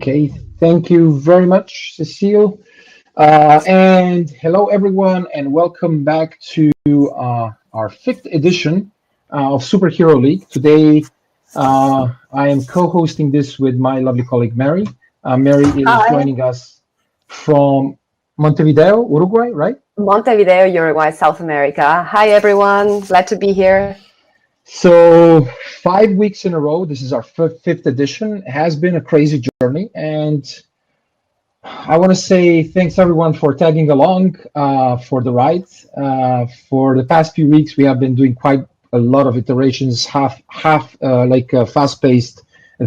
Okay, thank you very much, Cecile. And hello, everyone, and welcome back to our fifth edition of Superhero League. Today, I am co-hosting this with my lovely colleague, Mery. Mery is joining us from Montevideo, Uruguay, right? Montevideo, Uruguay, South America. Hi, everyone. Glad to be here. So 5 weeks in a row, this is our fifth edition. It has been a crazy journey, and I want to say thanks everyone for tagging along for the ride. For the past few weeks, we have been doing quite a lot of iterations, fast-paced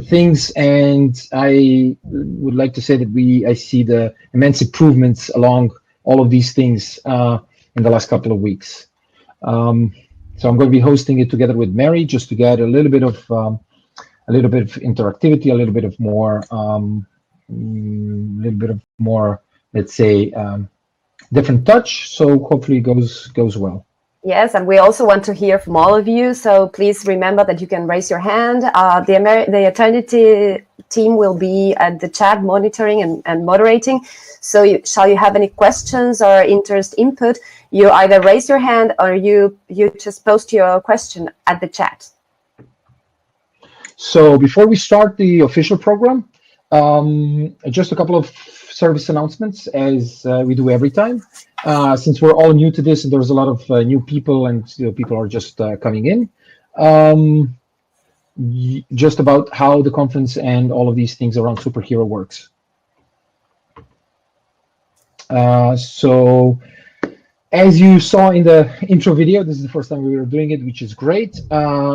things, and I would like to say that I see the immense improvements along all of these things in the last couple of weeks. So I'm going to be hosting it together with Mery, just to get a little bit of interactivity, a little bit of more, let's say, different touch. So hopefully it goes well. Yes, and we also want to hear from all of you. So please remember that you can raise your hand. The Eternity team will be at the chat monitoring and moderating. So shall you have any questions or input, you either raise your hand or you just post your question at the chat. So before we start the official program, just a couple of service announcements, as we do every time. Since we're all new to this and there's a lot of new people and people are just coming in, just about how the conference and all of these things around Superhero works. So as you saw in the intro video, this is the first time we were doing it, which is great.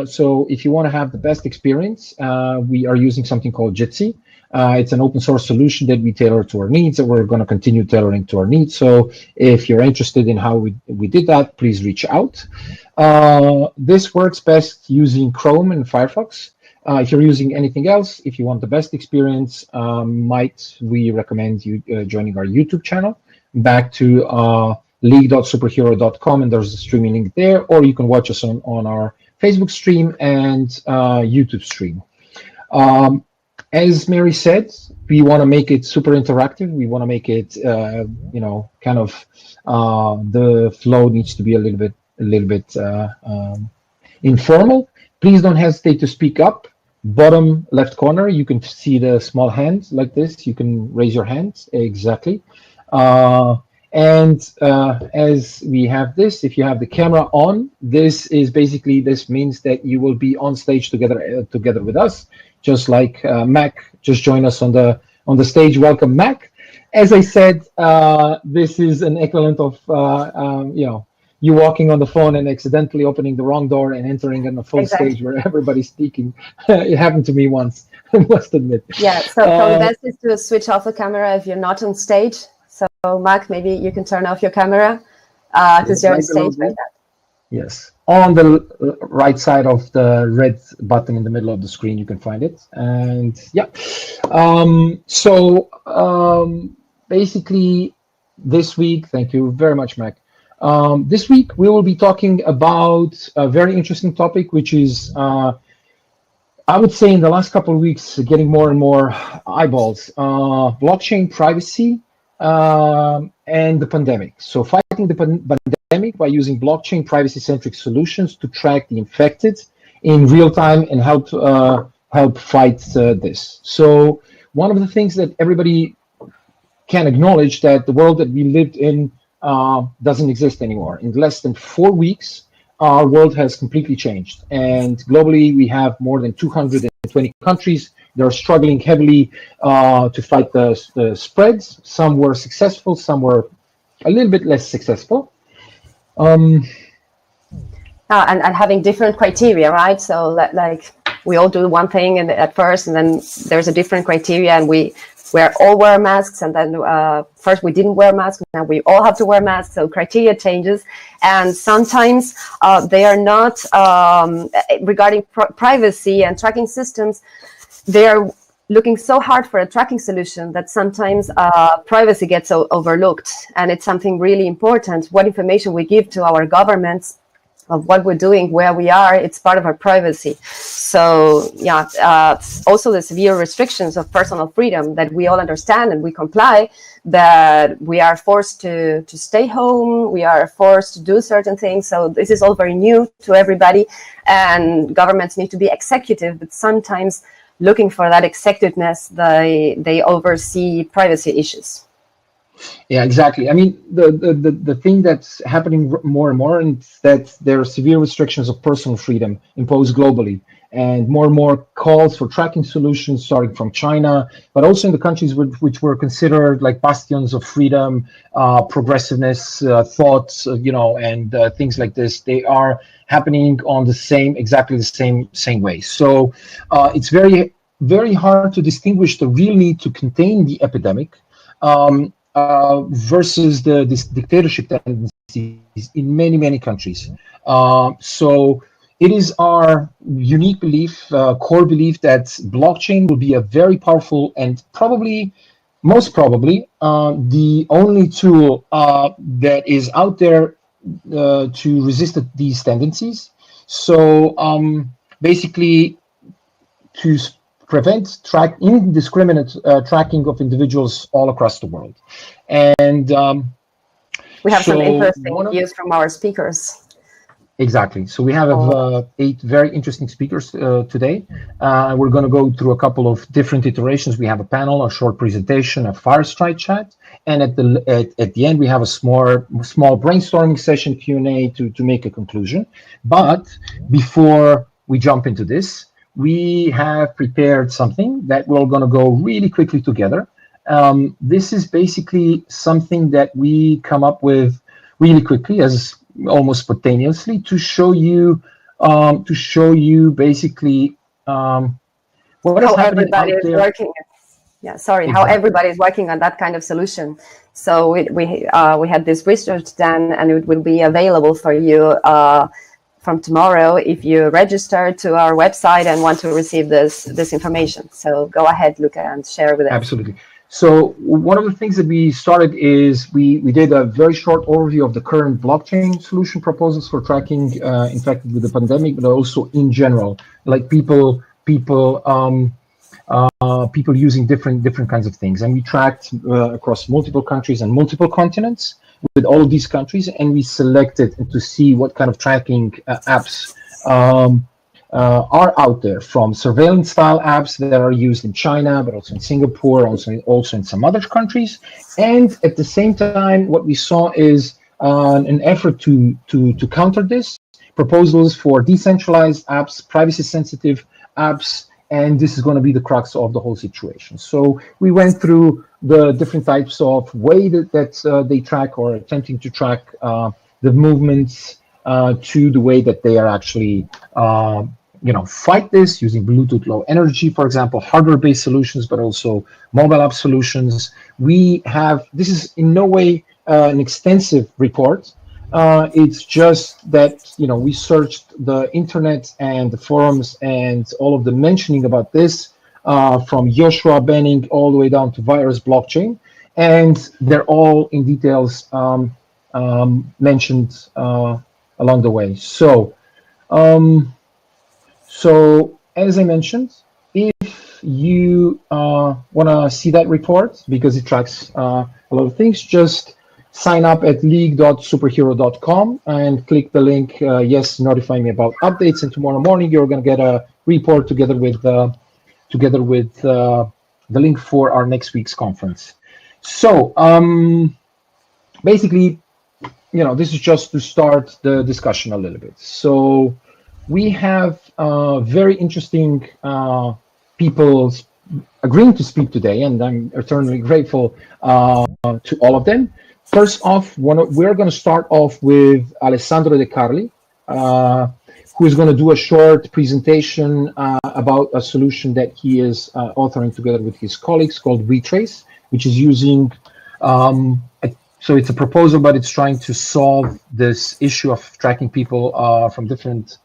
So if you want to have the best experience, we are using something called Jitsi. It's an open source solution that we tailor to our needs, and we're going to continue tailoring to our needs. So if you're interested in how we did that, please reach out. This works best using Chrome and Firefox. If you're using anything else, if you want the best experience, we recommend you joining our YouTube channel. Back to league.superhero.com, and there's a streaming link there, or you can watch us on our Facebook stream and YouTube stream. As Mery said, we want to make it super interactive. We want to make it, kind of the flow needs to be a little bit informal. Please don't hesitate to speak up. Bottom left corner, you can see the small hand like this. You can raise your hand, exactly. And as we have this, if you have the camera on, this means that you will be on stage together with us, just like Mac just joined us on the stage. Welcome, Mac. As I said, this is an equivalent of you walking on the phone and accidentally opening the wrong door and entering on a full stage where everybody's speaking. It happened to me once, I must admit. Yeah, so the best is to switch off the camera if you're not on stage. So, Mark, maybe you can turn off your camera because you're on stage right now. Yes, on the right side of the red button in the middle of the screen, you can find it. And yeah, basically this week, thank you very much, Mac. This week, we will be talking about a very interesting topic, which is, I would say in the last couple of weeks, getting more and more eyeballs, blockchain privacy and the pandemic. So fighting the pandemic by using blockchain privacy-centric solutions to track the infected in real time and help fight this. So one of the things that everybody can acknowledge that the world that we lived in doesn't exist anymore. In less than 4 weeks, our world has completely changed. And globally, we have more than 220 countries that are struggling heavily to fight the spreads. Some were successful, some were a little bit less successful. And having different criteria, right? So like we all do one thing at first, and then there's a different criteria, and we all wear masks, and then first we didn't wear masks, now we all have to wear masks, so criteria changes, and sometimes they are not, regarding privacy and tracking systems, they are looking so hard for a tracking solution that sometimes privacy gets overlooked, and it's something really important, what information we give to our governments, of what we're doing, where we are, it's part of our privacy. So yeah, also the severe restrictions of personal freedom that we all understand and we comply, that we are forced to stay home, we are forced to do certain things. So this is all very new to everybody, and governments need to be executive, but sometimes looking for that executiveness, they oversee privacy issues. Yeah, exactly. I mean, the thing that's happening more and more is that there are severe restrictions of personal freedom imposed globally, and more calls for tracking solutions starting from China, but also in the countries which were considered like bastions of freedom, progressiveness, thoughts, and things like this. They are happening on exactly the same way. So it's very, very hard to distinguish the real need to contain the epidemic versus this dictatorship tendencies in many countries. So it is our unique belief, core belief, that blockchain will be a very powerful and most probably, the only tool that is out there to resist these tendencies. So basically, to prevent indiscriminate tracking of individuals all across the world. And we have some interesting views from our speakers. Exactly. So we have 8 very interesting speakers today. We're going to go through a couple of different iterations. We have a panel, a short presentation, a fireside chat, and at the end we have a small brainstorming session, Q&A to make a conclusion. But before we jump into this, we have prepared something that we're going to go really quickly together. This is basically something that we come up with really quickly, as almost spontaneously, to show you basically what is happening out there. Working. Yeah, sorry, exactly. How everybody is working on that kind of solution. So we had this research done, and it will be available for you from tomorrow if you register to our website and want to receive this information. So go ahead, Luka, and share with us. Absolutely. So one of the things that we started is we did a very short overview of the current blockchain solution proposals for tracking infected with the pandemic, but also in general, like people using different kinds of things. And we tracked across multiple countries and multiple continents with all of these countries, and we selected to see what kind of tracking apps are out there, from surveillance style apps that are used in China, but also in Singapore, also in some other countries. And at the same time, what we saw is an effort to counter this, proposals for decentralized apps, privacy sensitive apps, and this is going to be the crux of the whole situation. So we went through the different types of way that they track or attempting to track the movements to the way that they are actually fight this using Bluetooth Low Energy, for example, hardware-based solutions, but also mobile app solutions. This is in no way an extensive report. It's just that, we searched the internet and the forums and all of the mentioning about this, from Joshua banning all the way down to virus blockchain, and they're all in details mentioned along the way. So as I mentioned, if you want to see that report, because it tracks a lot of things, just sign up at league.superhero.com and click the link, yes, notify me about updates, and tomorrow morning you're going to get a report together with the link for our next week's conference. So basically, this is just to start the discussion a little bit. So we have very interesting people agreeing to speak today, and I'm eternally grateful to all of them. First off, we're going to start off with Alessandro de Carli, who is going to do a short presentation about a solution that he is authoring together with his colleagues called WeTrace, which is using, so it's a proposal, but it's trying to solve this issue of tracking people from different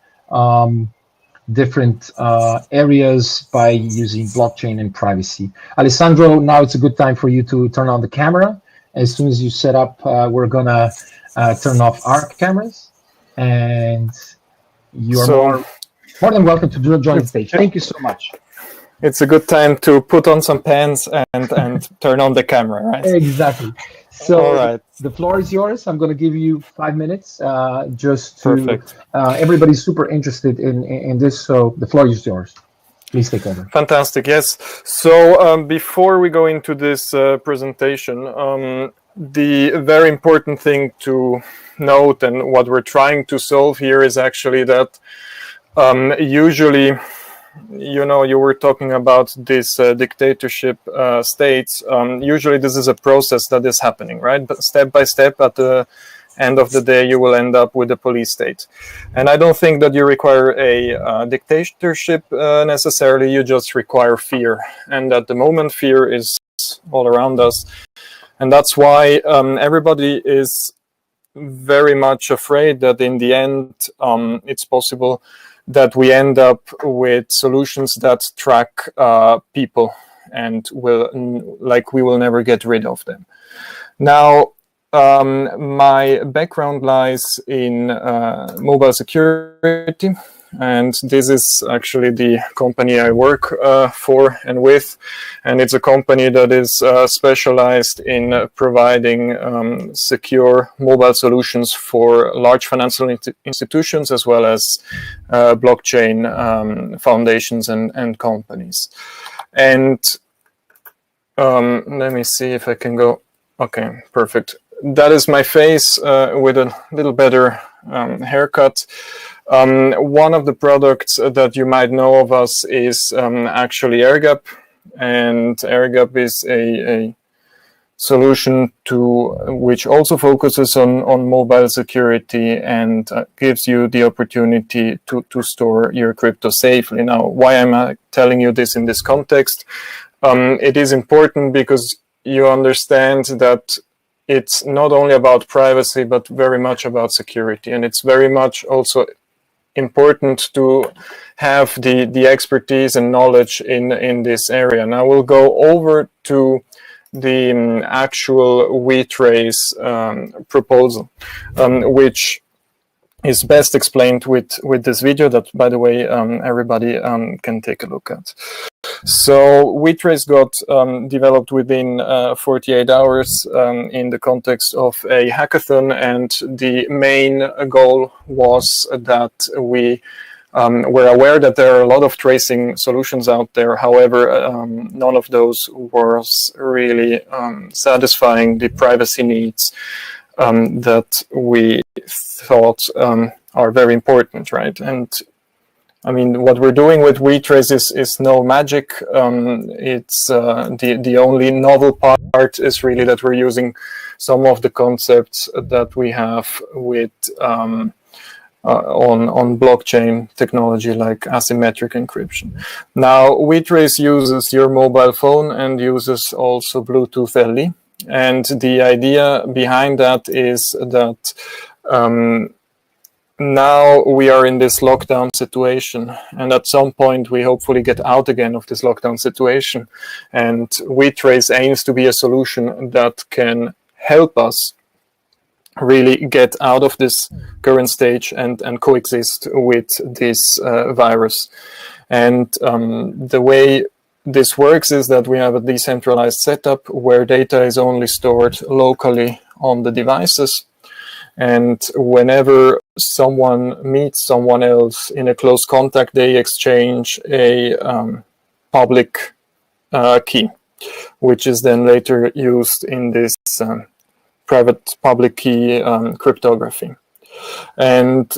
areas by using blockchain and privacy. Alessandro, now it's a good time for you to turn on the camera. As soon as you set up, we're gonna turn off our cameras. and you are more than welcome to join the stage. Thank you so much. It's a good time to put on some pants and turn on the camera, right? Exactly. So all right. The floor is yours. I'm going to give you 5 minutes just to, Perfect. Everybody's super interested in this, so the floor is yours. Please take over. Fantastic, yes. So before we go into this presentation, the very important thing to note and what we're trying to solve here is actually that usually, you know, you were talking about this dictatorship states. Usually this is a process that is happening, right? But step by step, at the end of the day, you will end up with a police state. And I don't think that you require a dictatorship necessarily. You just require fear. And at the moment, fear is all around us. And that's why everybody is very much afraid that in the end, it's possible that we end up with solutions that track people and we will never get rid of them. Now, my background lies in mobile security, and this is actually the company I work for and with, and it's a company that is specialized in providing secure mobile solutions for large financial institutions as well as blockchain foundations and companies. And let me see if I can go. Okay, perfect. That is my face with a little better haircut. One of the products that you might know of us is actually AirGap, and AirGap is a solution which also focuses on mobile security and gives you the opportunity to store your crypto safely. Now, why am I telling you this in this context? It is important because you understand that it's not only about privacy, but very much about security. And it's very much also important to have the expertise and knowledge in this area. Now we'll go over to the actual WeTrace proposal, which is best explained with this video that, by the way, everybody can take a look at. So WeTrace got developed within 48 hours in the context of a hackathon, and the main goal was that we were aware that there are a lot of tracing solutions out there. However, none of those was really satisfying the privacy needs that we thought are very important, right? And I mean, what we're doing with WeTrace is no magic. It's the only novel part is really that we're using some of the concepts that we have with on blockchain technology like asymmetric encryption. Now, WeTrace uses your mobile phone and uses also Bluetooth LE. And the idea behind that is that now we are in this lockdown situation, and at some point we hopefully get out again of this lockdown situation. And WeTrace aims to be a solution that can help us really get out of this current stage and coexist with this virus. And the way this works is that we have a decentralized setup where data is only stored locally on the devices. And whenever someone meets someone else in a close contact, they exchange a public key, which is then later used in this private public key cryptography. And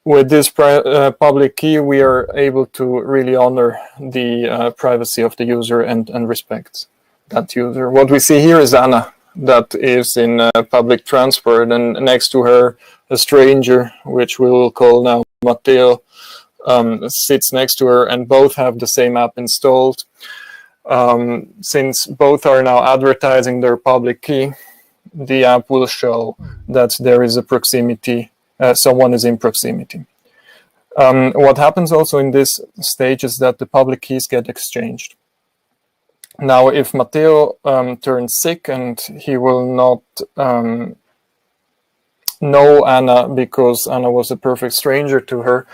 with this public key, we are able to really honor the privacy of the user and respect that user. What we see here is Anna, that is in public transport, and next to her, a stranger, which we will call now Matteo, sits next to her, and both have the same app installed. Since both are now advertising their public key, the app will show that there is a proximity, someone is in proximity. What happens also in this stage is that the public keys get exchanged. Now, if Matteo turns sick and he will not know Anna because Anna was a perfect stranger to her.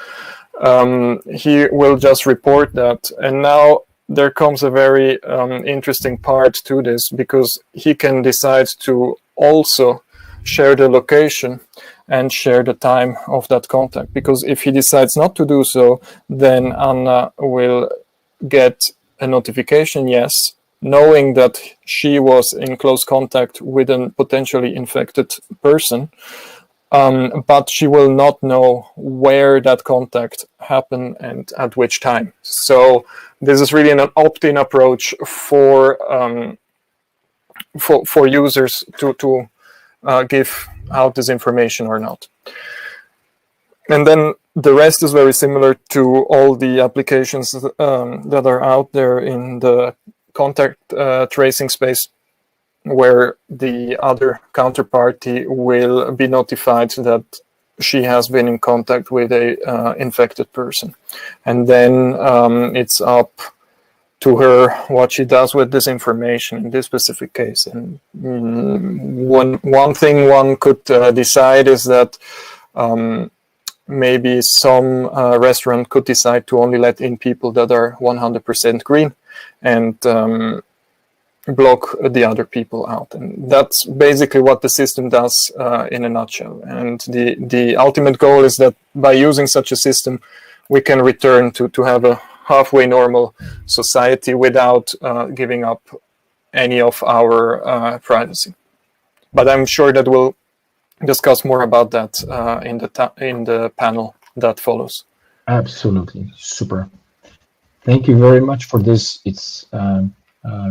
He will just report that. And now there comes a very interesting part to this, because he can decide to also share the location and share the time of that contact. Because if he decides not to do so, then Anna will get a notification, yes, knowing that she was in close contact with a potentially infected person, but she will not know where that contact happened and at which time. So this is really an opt-in approach for users to give out this information or not. And then the rest is very similar to all the applications that are out there in the contact tracing space, where the other counterparty will be notified that she has been in contact with a infected person. And then it's up to her what she does with this information in this specific case. And one thing one could decide is that maybe some restaurant could decide to only let in people that are 100% green, and block the other people out. And that's basically what the system does in a nutshell. And the ultimate goal is that by using such a system, we can return to have a halfway normal society without giving up any of our privacy. But I'm sure that we'll discuss more about that in the panel that follows. Absolutely. Super. Thank you very much for this. It's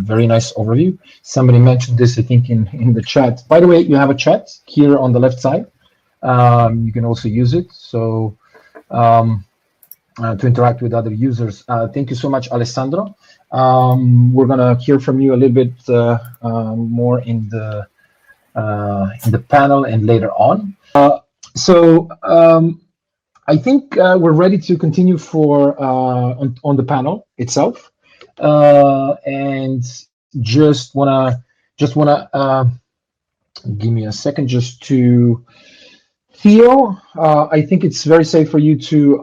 very nice overview. Somebody mentioned this, I think, in the chat. By the way, you have a chat here on the left side. You can also use it. So to interact with other users. Thank you so much, Alessandro. We're gonna hear from you a little bit more in the panel and later on. I think we're ready to continue for on the panel itself, and just wanna give me a second just to Theo. I think it's very safe for you to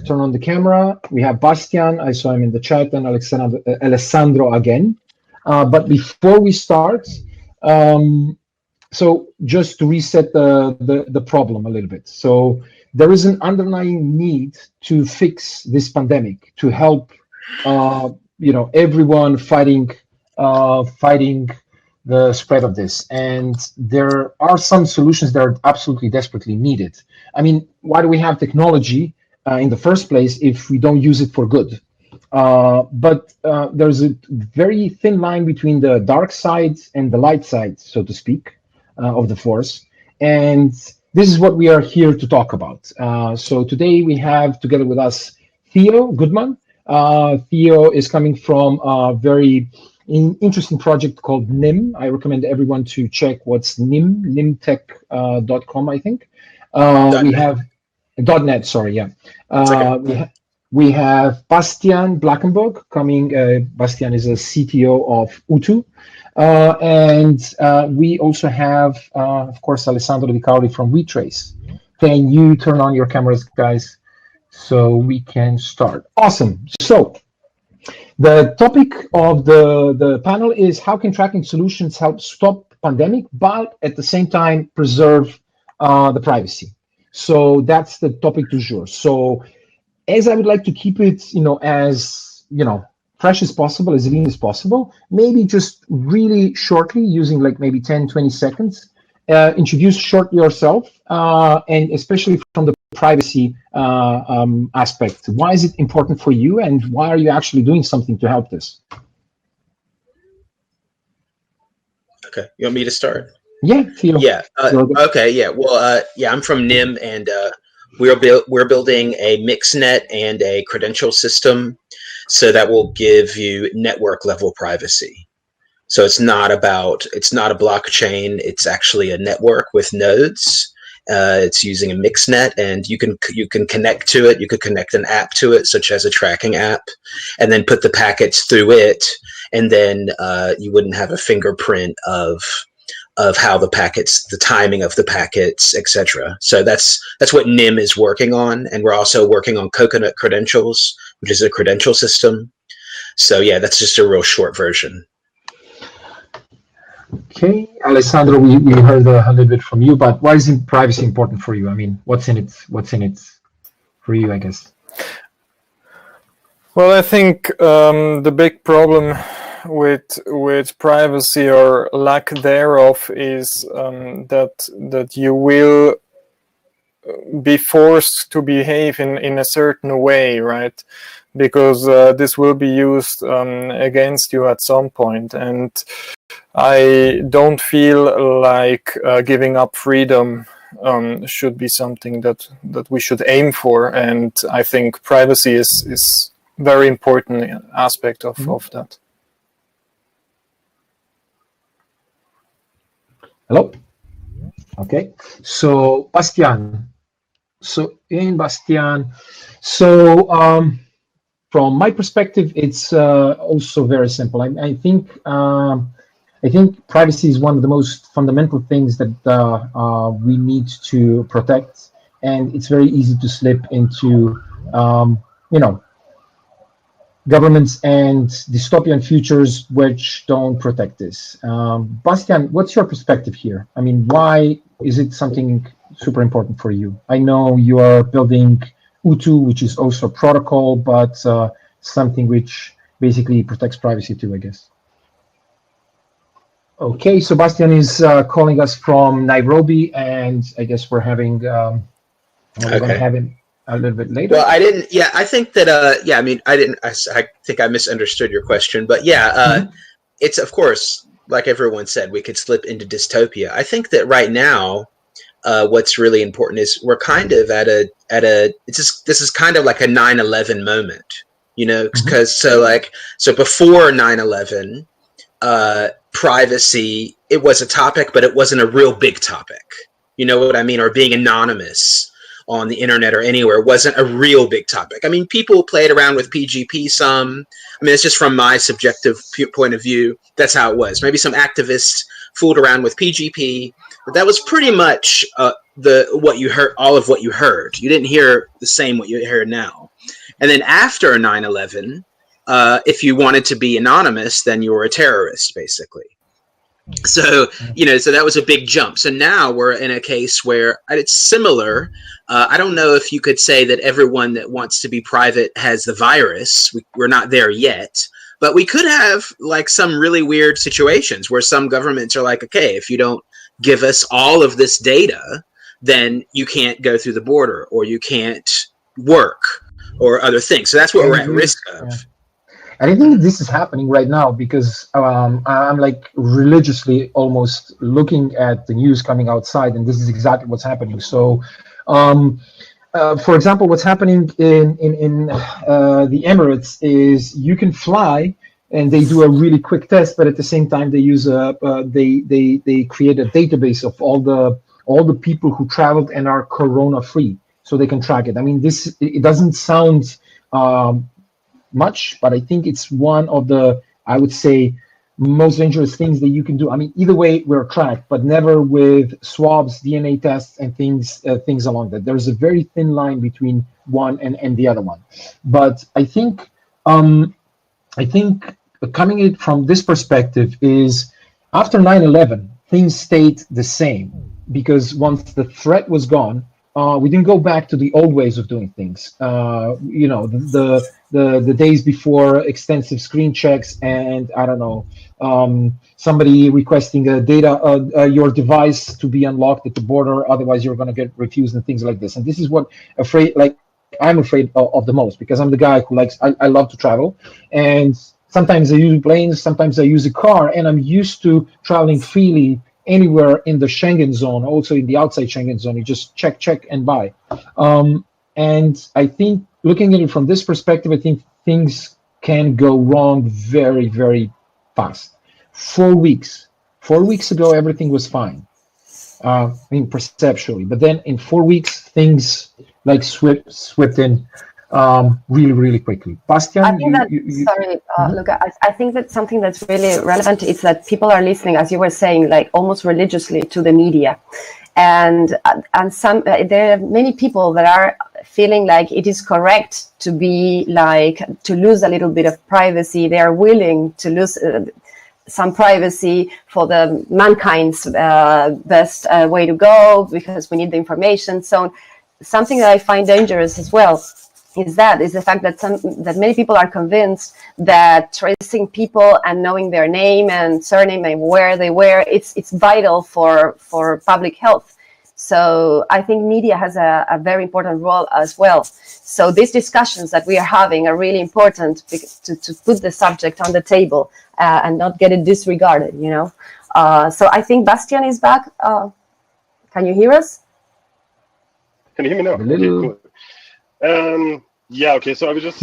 turn on the camera. We have Bastian, I saw him in the chat, and Alessandro again. But before we start, so just to reset the problem a little bit. So there is an underlying need to fix this pandemic, to help everyone fighting the spread of this. And there are some solutions that are absolutely desperately needed. I mean, why do we have technology in the first place if we don't use it for good? But there's a very thin line between the dark side and the light side, so to speak, of the force. And this is what we are here to talk about. So today we have together with us Theo Goodman. Theo is coming from a very interesting project called NIM. I recommend everyone to check what's NIM, nimtech.com, I think. We have .net, sorry, yeah. We have Bastian Blackenburg coming. Bastian is a CTO of Utu. And we also have, of course, Alessandro Di Carli from WeTrace. Can you turn on your cameras, guys, so we can start? Awesome. So the topic of the panel is how can tracking solutions help stop pandemic, but at the same time preserve the privacy. So that's the topic du jour. So as I would like to keep it, as fresh as possible, as lean as possible, maybe just really shortly, using like maybe 10, 20 seconds, introduce shortly yourself, and especially from the privacy aspect. Why is it important for you, and why are you actually doing something to help this? Okay, you want me to start? Yeah, Theo. Yeah. Okay. Yeah. Well. Yeah. I'm from NIM, and we're building a mixnet and a credential system, so that will give you network level privacy. So it's not a blockchain. It's actually a network with nodes. It's using a mixnet, and you can connect to it. You could connect an app to it, such as a tracking app, and then put the packets through it, and then you wouldn't have a fingerprint of of how the packets, the timing of the packets, etc. So that's what NIM is working on, and we're also working on Coconut Credentials, which is a credential system. So yeah, that's just a real short version. Okay, Alessandro, we heard a little bit from you, but why is privacy important for you? I mean, what's in it for you, I guess? Well, I think the big problem with privacy or lack thereof is that you will be forced to behave in a certain way, right? Because this will be used against you at some point, and I don't feel like giving up freedom should be something that we should aim for, and I think privacy is very important aspect of that. Hello? Okay, so Bastian. So in Bastian, from my perspective, it's also very simple. I think privacy is one of the most fundamental things that we need to protect, and it's very easy to slip into, governments and dystopian futures which don't protect this. Bastian, what's your perspective here? I mean, why is it something super important for you? I know you are building Utu, which is also a protocol, but something which basically protects privacy too, I guess. Okay, Sebastian is calling us from Nairobi, and I guess we're having we're going to have him a little bit later. Well, I didn't. Yeah, I think that. I mean, I didn't. I think I misunderstood your question, but yeah, it's of course, like everyone said, we could slip into dystopia. I think that right now, what's really important is we're kind of at a. This is kind of like a 9/11 moment, because so before 9/11, privacy, it was a topic, but it wasn't a real big topic. You know what I mean? Or being anonymous on the internet or anywhere wasn't a real big topic. I mean, people played around with PGP some. I mean, it's just from my subjective point of view. That's how it was. Maybe some activists fooled around with PGP, but that was pretty much what you heard. All of what you heard. You didn't hear the same what you hear now. And then after 9/11, if you wanted to be anonymous, then you were a terrorist, basically. So, so that was a big jump. So now we're in a case where it's similar. I don't know if you could say that everyone that wants to be private has the virus. We're not there yet, but we could have like some really weird situations where some governments are like, okay, if you don't give us all of this data, then you can't go through the border or you can't work or other things. So that's what we're at risk of. Yeah. And I think this is happening right now because I'm like religiously almost looking at the news coming outside, and this is exactly what's happening. So, for example, what's happening in the Emirates is you can fly, and they do a really quick test, but at the same time they use they create a database of all the people who traveled and are corona free, so they can track it. I mean, it doesn't sound much, but I think it's one of the, I would say, most dangerous things that you can do. I mean, either way, we're tracked, but never with swabs, DNA tests, and things along that. There's a very thin line between one and the other one. But I think coming in from this perspective is after 9/11, things stayed the same because once the threat was gone, we didn't go back to the old ways of doing things. The days before extensive screen checks and I don't know, somebody requesting your device to be unlocked at the border, otherwise you're going to get refused and things like this. And this is what I'm afraid of the most, because I'm the guy who I love to travel, and sometimes I use planes, sometimes I use a car, and I'm used to traveling freely anywhere in the Schengen zone, also in the outside Schengen zone. You just check and buy. And I think looking at it from this perspective, I think things can go wrong very, very fast. 4 weeks. 4 weeks ago, everything was fine. I mean, perceptually. But then in 4 weeks, things like swept in. really, really quickly. Bastian, I think sorry, Luka, I think that something that's really relevant is that people are listening, as you were saying, like almost religiously to the media. And some there are many people that are feeling like it is correct to be like to lose a little bit of privacy. They are willing to lose some privacy for the mankind's best way to go because we need the information. So something that I find dangerous as well is the fact that many people are convinced that tracing people and knowing their name and surname and where they were, it's vital for public health. So I think media has a very important role as well. So these discussions that we are having are really important to put the subject on the table and not get it disregarded, you know. So I think Bastian is back. Can you hear us? Can you hear me now? Okay, cool. Yeah, okay, so I was just...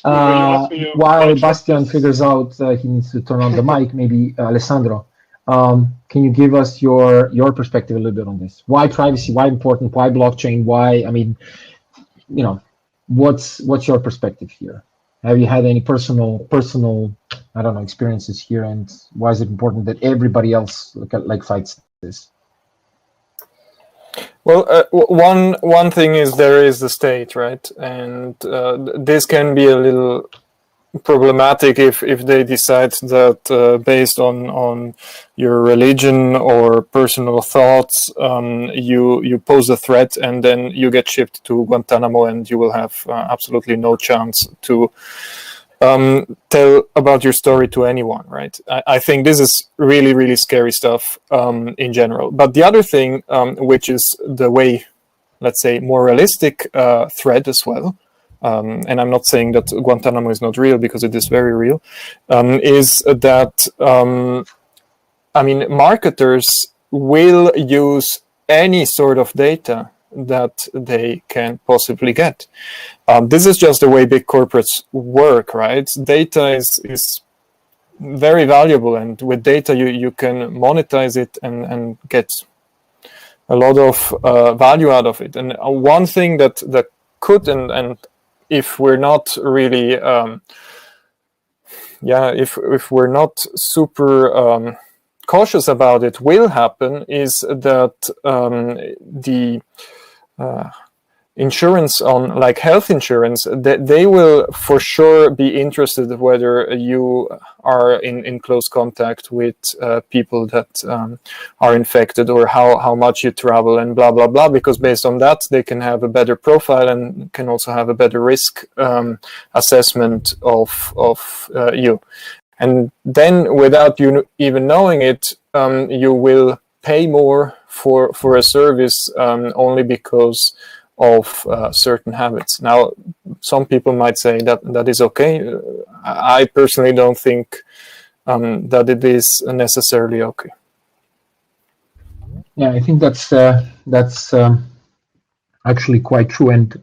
while Bastian figures out he needs to turn on the mic, maybe Alessandro, can you give us your perspective a little bit on this? Why privacy? Why important? Why blockchain? Why, I mean, you know, what's your perspective here? Have you had any personal, I don't know, experiences here, and why is it important that everybody else fights this? Well, one thing is there is the state, right? And this can be a little problematic if they decide that based on your religion or personal thoughts, you pose a threat and then you get shipped to Guantanamo and you will have absolutely no chance to tell about your story to anyone, right? I think this is really, really scary stuff in general. But the other thing, which is the way, let's say, more realistic threat as well, and I'm not saying that Guantanamo is not real because it is very real, is that, I mean, marketers will use any sort of data that they can possibly get. This is just the way big corporates work, right? Data is very valuable, and with data you can monetize it and get a lot of value out of it. And one thing that could, and if we're not really, if we're not super cautious about it, will happen is that the insurance on like health insurance, they will for sure be interested whether you are in close contact with people that are infected or how much you travel and blah blah blah, because based on that they can have a better profile and can also have a better risk assessment of you. And then without you even knowing it, you will pay more for a service only because of certain habits. Now, some people might say that is okay. I personally don't think that it is necessarily okay. Yeah, I think that's actually quite true. And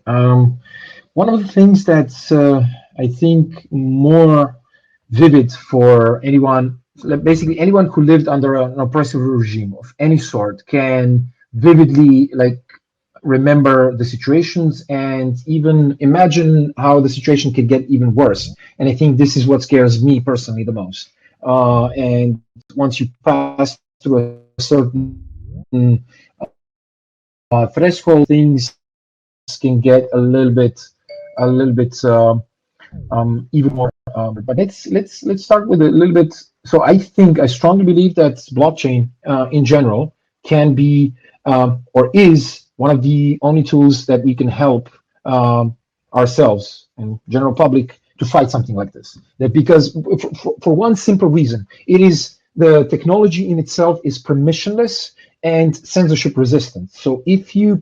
one of the things that's I think more vivid for anyone, basically anyone who lived under an oppressive regime of any sort, can vividly remember the situations and even imagine how the situation could get even worse. And I think this is what scares me personally the most. And once you pass through a certain threshold, things can get a little bit even more. But let's start with a little bit. So I strongly believe that blockchain in general can be or is one of the only tools that we can help ourselves and general public to fight something like this. That because for one simple reason, it is the technology in itself is permissionless and censorship resistant. So if you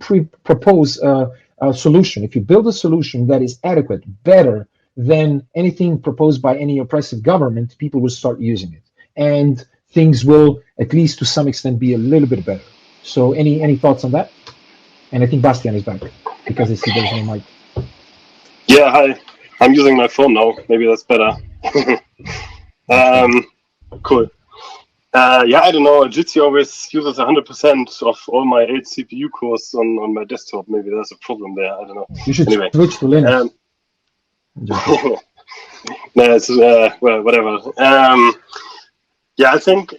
propose a solution, if you build a solution that is adequate, better than anything proposed by any oppressive government, people will start using it, and things will, at least to some extent, be a little bit better. So any thoughts on that? And I think Bastian is back because I see there's no mic. Yeah, hi. I'm using my phone now. Maybe that's better. Cool. Yeah, I don't know. Jitsi always uses 100% of all my 8 CPU cores on my desktop. Maybe there's a problem there. I don't know. You should switch to Linux. No, it's well, whatever. Yeah, I think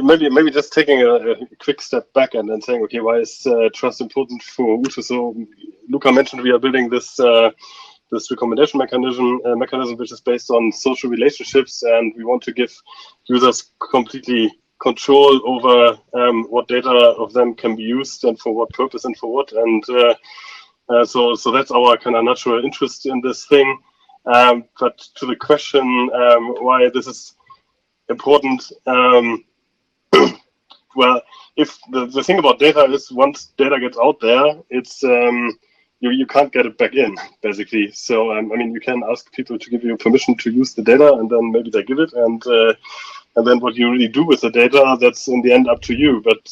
maybe just taking a quick step back and then saying, okay, why is trust important for Ute? So Luka mentioned we are building this this recommendation mechanism which is based on social relationships, and we want to give users completely control over what data of them can be used and for what purpose and for what. And so that's our kind of natural interest in this thing. But to the question why this is important, well, if the thing about data is once data gets out there, it's you can't get it back in, basically. So I mean, you can ask people to give you permission to use the data, and then maybe they give it, and then what you really do with the data, that's in the end up to you. But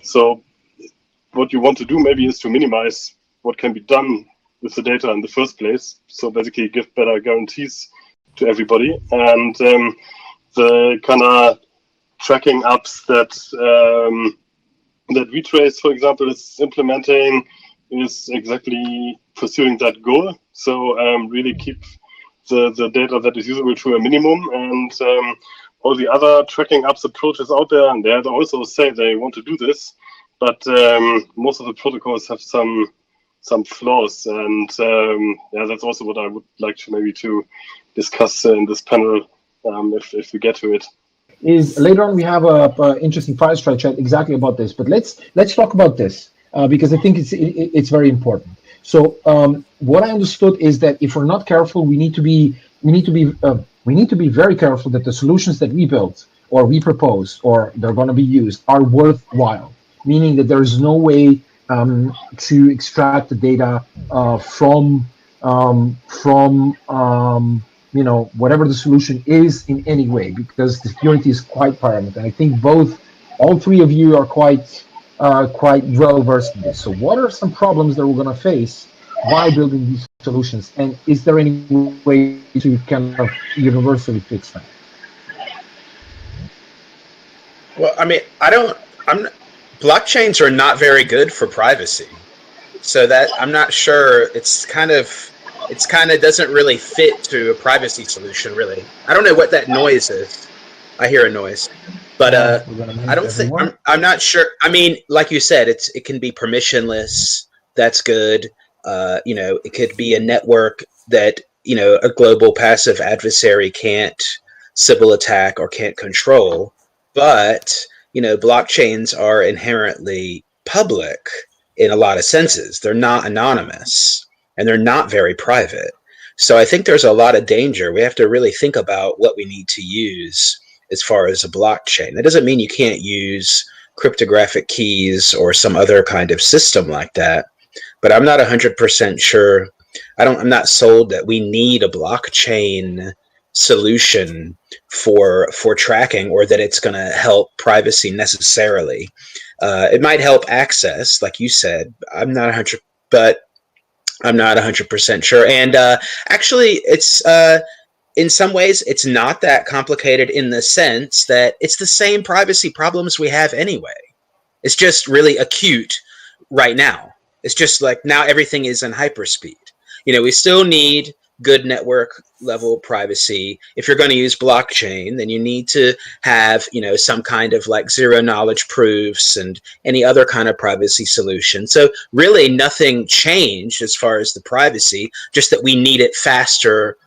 so what you want to do maybe is to minimize what can be done with the data in the first place. So basically give better guarantees to everybody. And the kind of tracking apps that WeTrace, for example, is implementing is exactly pursuing that goal. So really keep the data that is usable to a minimum, and all the other tracking apps approaches out there, and they also say they want to do this, but most of the protocols have some flaws, and yeah, that's also what I would like to maybe to discuss in this panel if we get to it. Is later on we have a interesting fireside chat exactly about this, but let's talk about this because I think it's very important. So what I understood is that if we're not careful, we need to be very careful that the solutions that we build or we propose or they're going to be used are worthwhile, meaning that there is no way to extract the data from whatever the solution is in any way, because the security is quite paramount. And I think all three of you are quite well versed in this. So what are some problems that we're going to face while building these solutions, and is there any way to kind of universally fix them? Well, I mean, blockchains are not very good for privacy, so that I'm not sure. It's kind of doesn't really fit to a privacy solution, really. I don't know what that noise is. I hear a noise, but I don't think I'm not sure. I mean, like you said, it can be permissionless. That's good. It could be a network that a global passive adversary can't Sybil attack or can't control. But blockchains are inherently public in a lot of senses. They're not anonymous, and they're not very private. So I think there's a lot of danger. We have to really think about what we need to use as far as a blockchain. That doesn't mean you can't use cryptographic keys or some other kind of system like that. But I'm not 100% sure. I'm not sold that we need a blockchain solution for tracking, or that it's going to help privacy necessarily. It might help access, like you said. I'm not 100% sure. And actually, it's in some ways it's not that complicated, in the sense that it's the same privacy problems we have anyway. It's just really acute right now. It's just like now everything is in hyperspeed. We still need good network level privacy. If you're going to use blockchain, then you need to have, some kind of like zero knowledge proofs and any other kind of privacy solution. So really nothing changed as far as the privacy, just that we need it faster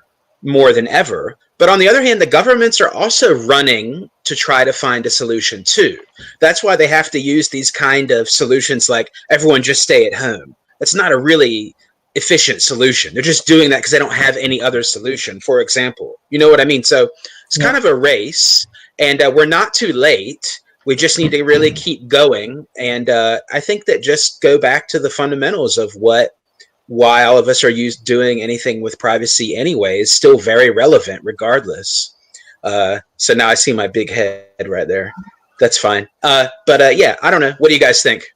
more than ever. But on the other hand, the governments are also running to try to find a solution too. That's why they have to use these kind of solutions like everyone just stay at home. That's not a really efficient solution. They're just doing that because they don't have any other solution, for example. You know what I mean? So it's kind of a race, and we're not too late. We just need to really keep going. And I think that just go back to the fundamentals of why all of us are doing anything with privacy anyway is still very relevant regardless. So now I see my big head right there. That's fine. But yeah, I don't know. What do you guys think?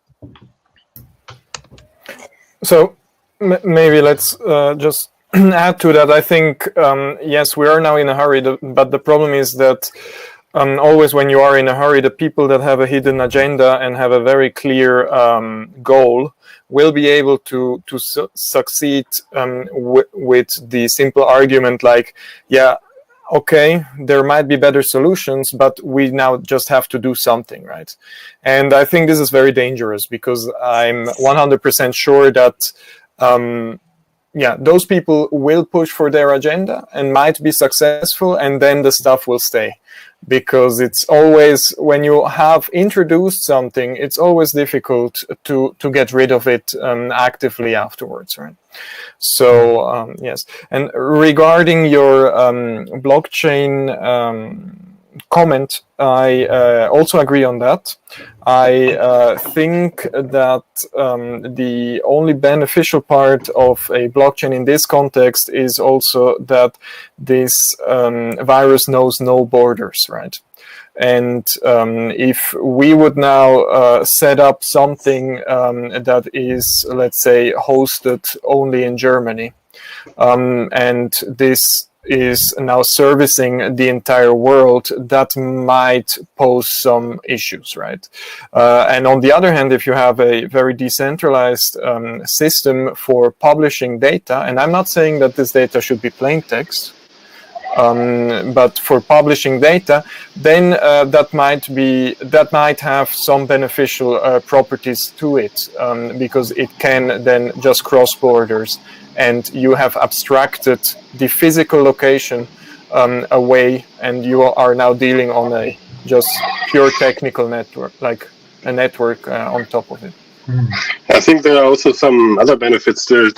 So maybe let's just add to that. I think, yes, we are now in a hurry, but the problem is that always when you are in a hurry, the people that have a hidden agenda and have a very clear goal will be able to succeed with the simple argument like, yeah, okay, there might be better solutions, but we now just have to do something, right? And I think this is very dangerous, because I'm 100% sure that those people will push for their agenda and might be successful, and then the stuff will stay. Because it's always, when you have introduced something, it's always difficult to get rid of it actively afterwards, right? So, yes. And regarding your blockchain comment, I also agree on that. I think that the only beneficial part of a blockchain in this context is also that this virus knows no borders, right? And if we would now set up something that is, let's say, hosted only in Germany, and this is now servicing the entire world, that might pose some issues, right? And on the other hand, if you have a very decentralized system for publishing data, and I'm not saying that this data should be plain text, but for publishing data, then that might have some beneficial properties to it, because it can then just cross borders, and you have abstracted the physical location away, and you are now dealing on a just pure technical network, like a network on top of it. I think there are also some other benefits to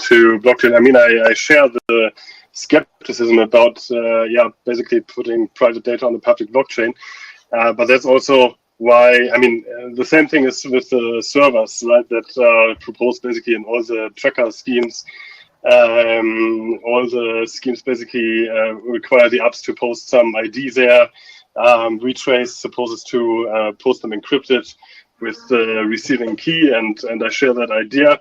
blockchain. I mean, I share the skepticism about basically putting private data on the public blockchain, but that's also why, I mean, the same thing is with the servers, right, that proposed basically in all the tracker schemes. All the schemes basically require the apps to post some ID there. WeTrace supposes to post them encrypted with the receiving key, and I share that idea.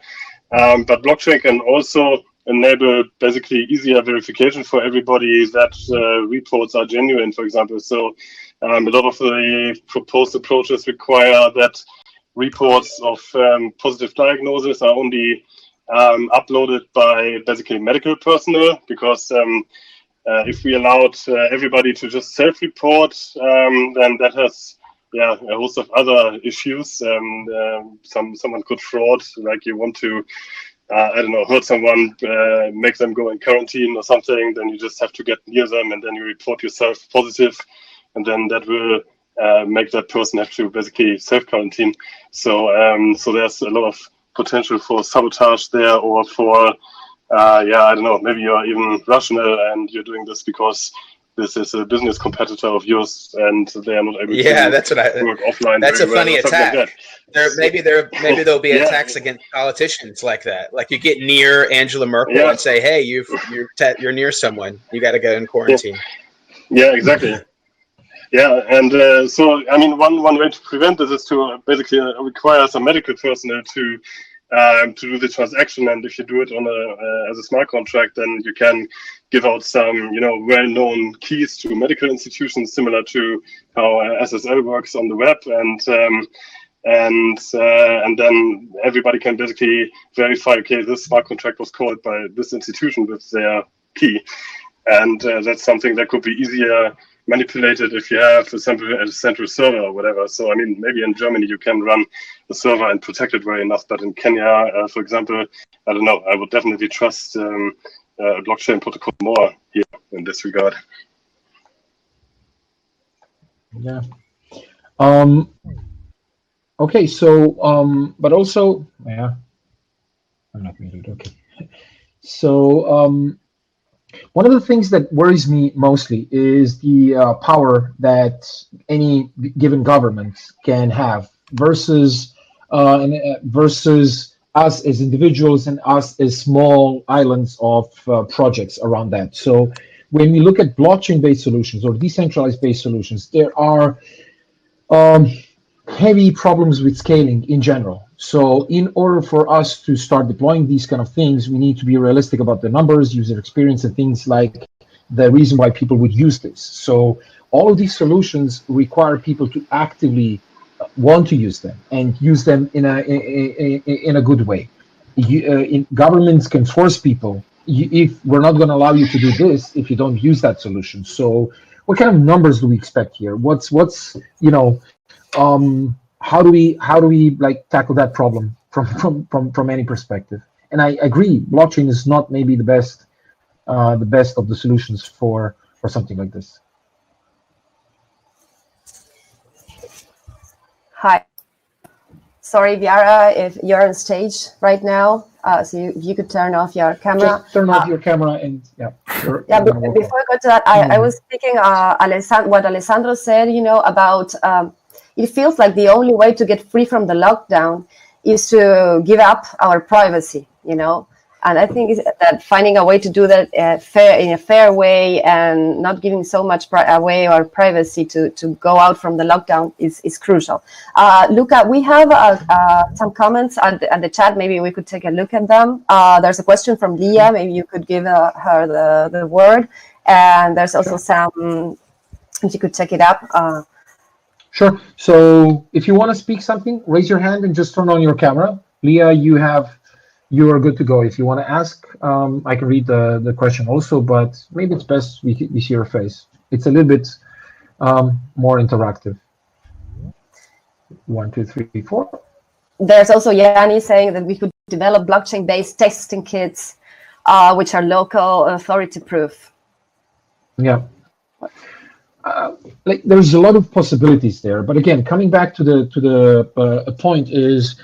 But blockchain can also enable basically easier verification for everybody that reports are genuine, for example. So a lot of the proposed approaches require that reports of positive diagnosis are only uploaded by basically medical personnel, because if we allowed everybody to just self-report, then that has a host of other issues. Someone could fraud, like you want to hurt someone, make them go in quarantine or something, then you just have to get near them and then you report yourself positive, and then that will make that person have to basically self-quarantine. So there's a lot of potential for sabotage there, or for maybe you're even rational and you're doing this because this is a business competitor of yours and they are not able to work offline. That's a funny attack. Like that. Maybe there'll be attacks against politicians like that. Like you get near Angela Merkel and say, "Hey, you're near someone. You got to go in quarantine." Yeah, exactly. Yeah, and so I mean, one way to prevent this is to basically require some medical personnel to do the transaction, and if you do it on as a smart contract, then you can give out some well-known keys to medical institutions, similar to how SSL works on the web, and then everybody can basically verify, okay, this smart contract was called by this institution with their key, and that's something that could be easier manipulated if you have a central server or whatever. So I mean, maybe in Germany you can run a server and protect it well enough, but in Kenya, for example, I don't know, I would definitely trust a blockchain protocol more here in this regard. Yeah. Okay, so but also, I'm not muted. Okay. So one of the things that worries me mostly is the power that any given government can have versus us as individuals and us as small islands of projects around that. So when we look at blockchain-based solutions or decentralized-based solutions, there are heavy problems with scaling in general. So in order for us to start deploying these kind of things, we need to be realistic about the numbers, user experience, and things like the reason why people would use this. So all of these solutions require people to actively want to use them and use them in a good way. Governments can force people, if we're not going to allow you to do this if you don't use that solution. So what kind of numbers do we expect here? What's how do we like tackle that problem from any perspective? And I agree, blockchain is not maybe the best of the solutions for something like this. Hi. Sorry, Viara, if you're on stage right now, so if you could turn off your camera. Just turn off your camera and yeah. Before I go to that, I was speaking what Alessandro said, about it feels like the only way to get free from the lockdown is to give up our privacy, And I think that finding a way to do that in a fair way and not giving so much away our privacy to go out from the lockdown is crucial. Luka, we have some comments at the chat. Maybe we could take a look at them. There's a question from Leah. Maybe you could give her the word. And there's also some, if you could check it up. Sure. So if you want to speak something, raise your hand and just turn on your camera. Leah, you are good to go. If you want to ask, I can read the question also, but maybe it's best we see your face. It's a little bit more interactive. 1, 2, 3, 4. There's also Yanni saying that we could develop blockchain-based testing kits, which are local authority proof. Yeah. There's a lot of possibilities there, but again, coming back to the point is,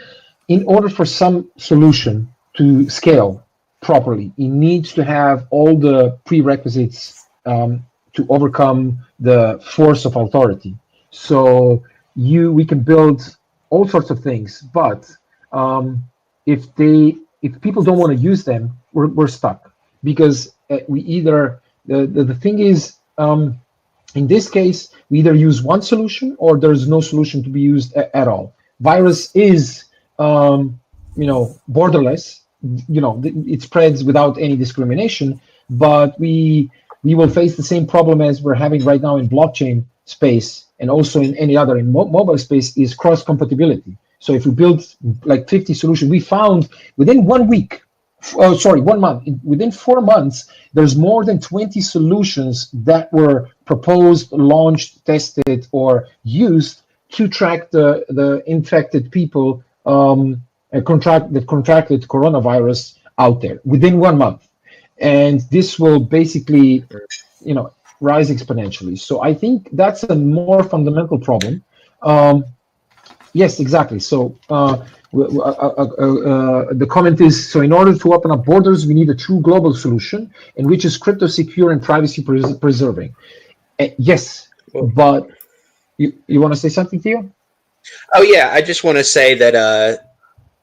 in order for some solution to scale properly, it needs to have all the prerequisites to overcome the force of authority. So we can build all sorts of things, but if people don't want to use them, we're stuck, because the thing is, in this case, we either use one solution or there's no solution to be used at all. Virus is borderless, it spreads without any discrimination, but we will face the same problem as we're having right now in blockchain space, and also in any other, in mobile space, is cross compatibility. So if we build like 50 solutions, we found within 1 week, 1 month, within 4 months, there's more than 20 solutions that were proposed, launched, tested, or used to track the infected people that contracted coronavirus out there within 1 month. And this will basically, rise exponentially. So I think that's a more fundamental problem. Yes, exactly. So the comment is, so in order to open up borders, we need a true global solution, and which is crypto secure and privacy preserving. Yes, but you want to say something, Theo? Oh yeah, I just want to say that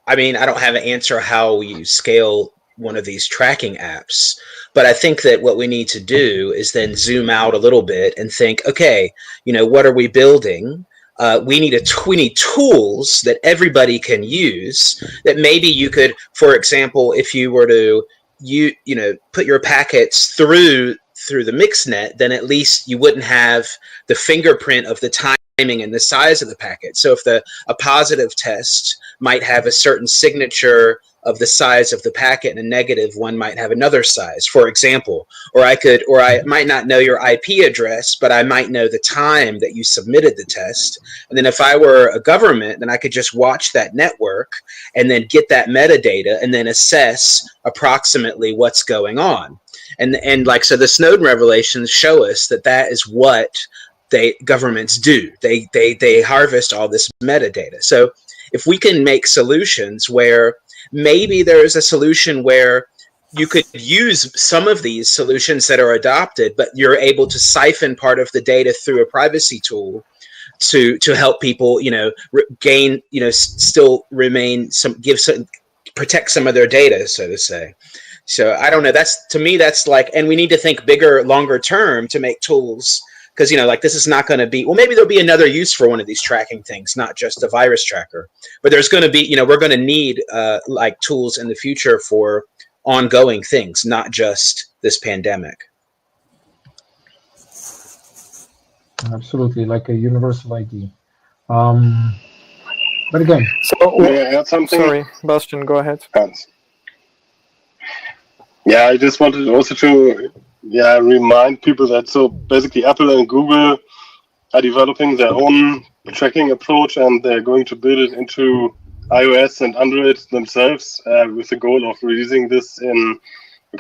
I don't have an answer how you scale one of these tracking apps, but I think that what we need to do is then zoom out a little bit and think, okay, what are we building? We need tools that everybody can use, that maybe you could, for example, if you were to put your packets through the mixnet, then at least you wouldn't have the fingerprint of the timing and the size of the packet. So if a positive test might have a certain signature of the size of the packet, and a negative one might have another size, for example. Or I might not know your IP address, but I might know the time that you submitted the test. And then if I were a government, then I could just watch that network and then get that metadata and then assess approximately what's going on. And so the Snowden revelations show us that is what governments do. They harvest all this metadata. So if we can make solutions where maybe there's a solution where you could use some of these solutions that are adopted, but you're able to siphon part of the data through a privacy tool to help people, gain, still remain protect some of their data, so to say. So I don't know. To me, that's like, and we need to think bigger, longer term to make tools. Because, this is not going to be, well, maybe there'll be another use for one of these tracking things, not just a virus tracker. But there's going to be, we're going to need tools in the future for ongoing things, not just this pandemic. Absolutely, like a universal ID. But again, So, may I add something? Sorry, Bastian, go ahead. Hans. Yeah, I just wanted also to remind people that so basically Apple and Google are developing their own tracking approach, and they're going to build it into iOS and Android themselves with the goal of releasing this in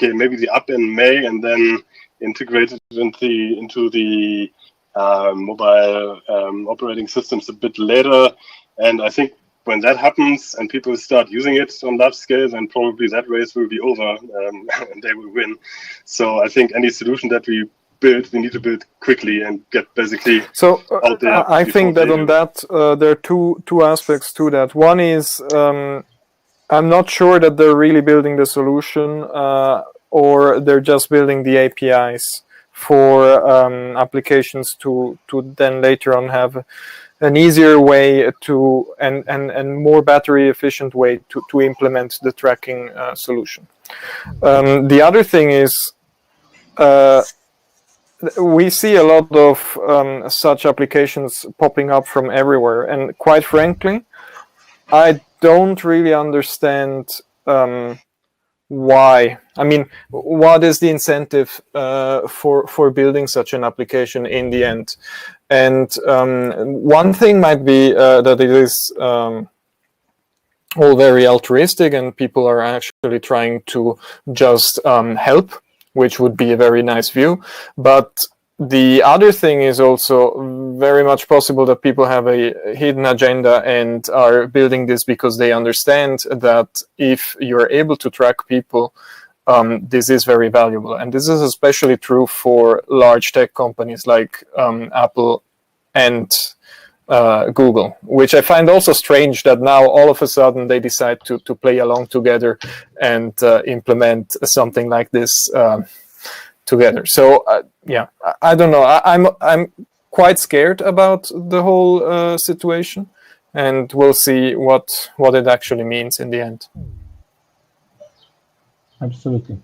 maybe the app in May, and then integrate it into the mobile operating systems a bit later. And I think when that happens and people start using it on large scale, then probably that race will be over and they will win. So I think any solution that we build, we need to build quickly and get basically out there. I think that on that, there are two aspects to that. One is I'm not sure that they're really building the solution or they're just building the APIs for applications to then later on have an easier way to and more battery efficient way to implement the tracking solution. The other thing is we see a lot of such applications popping up from everywhere, and quite frankly, I don't really understand why. I mean, what is the incentive for building such an application in the end? And one thing might be that it is all very altruistic and people are actually trying to just help, which would be a very nice view. But the other thing is also very much possible that people have a hidden agenda and are building this because they understand that if you're able to track people, this is very valuable. And this is especially true for large tech companies like Apple and Google, which I find also strange that now all of a sudden they decide to play along together and implement something like this together. So I don't know. I'm quite scared about the whole situation, and we'll see what it actually means in the end. Absolutely.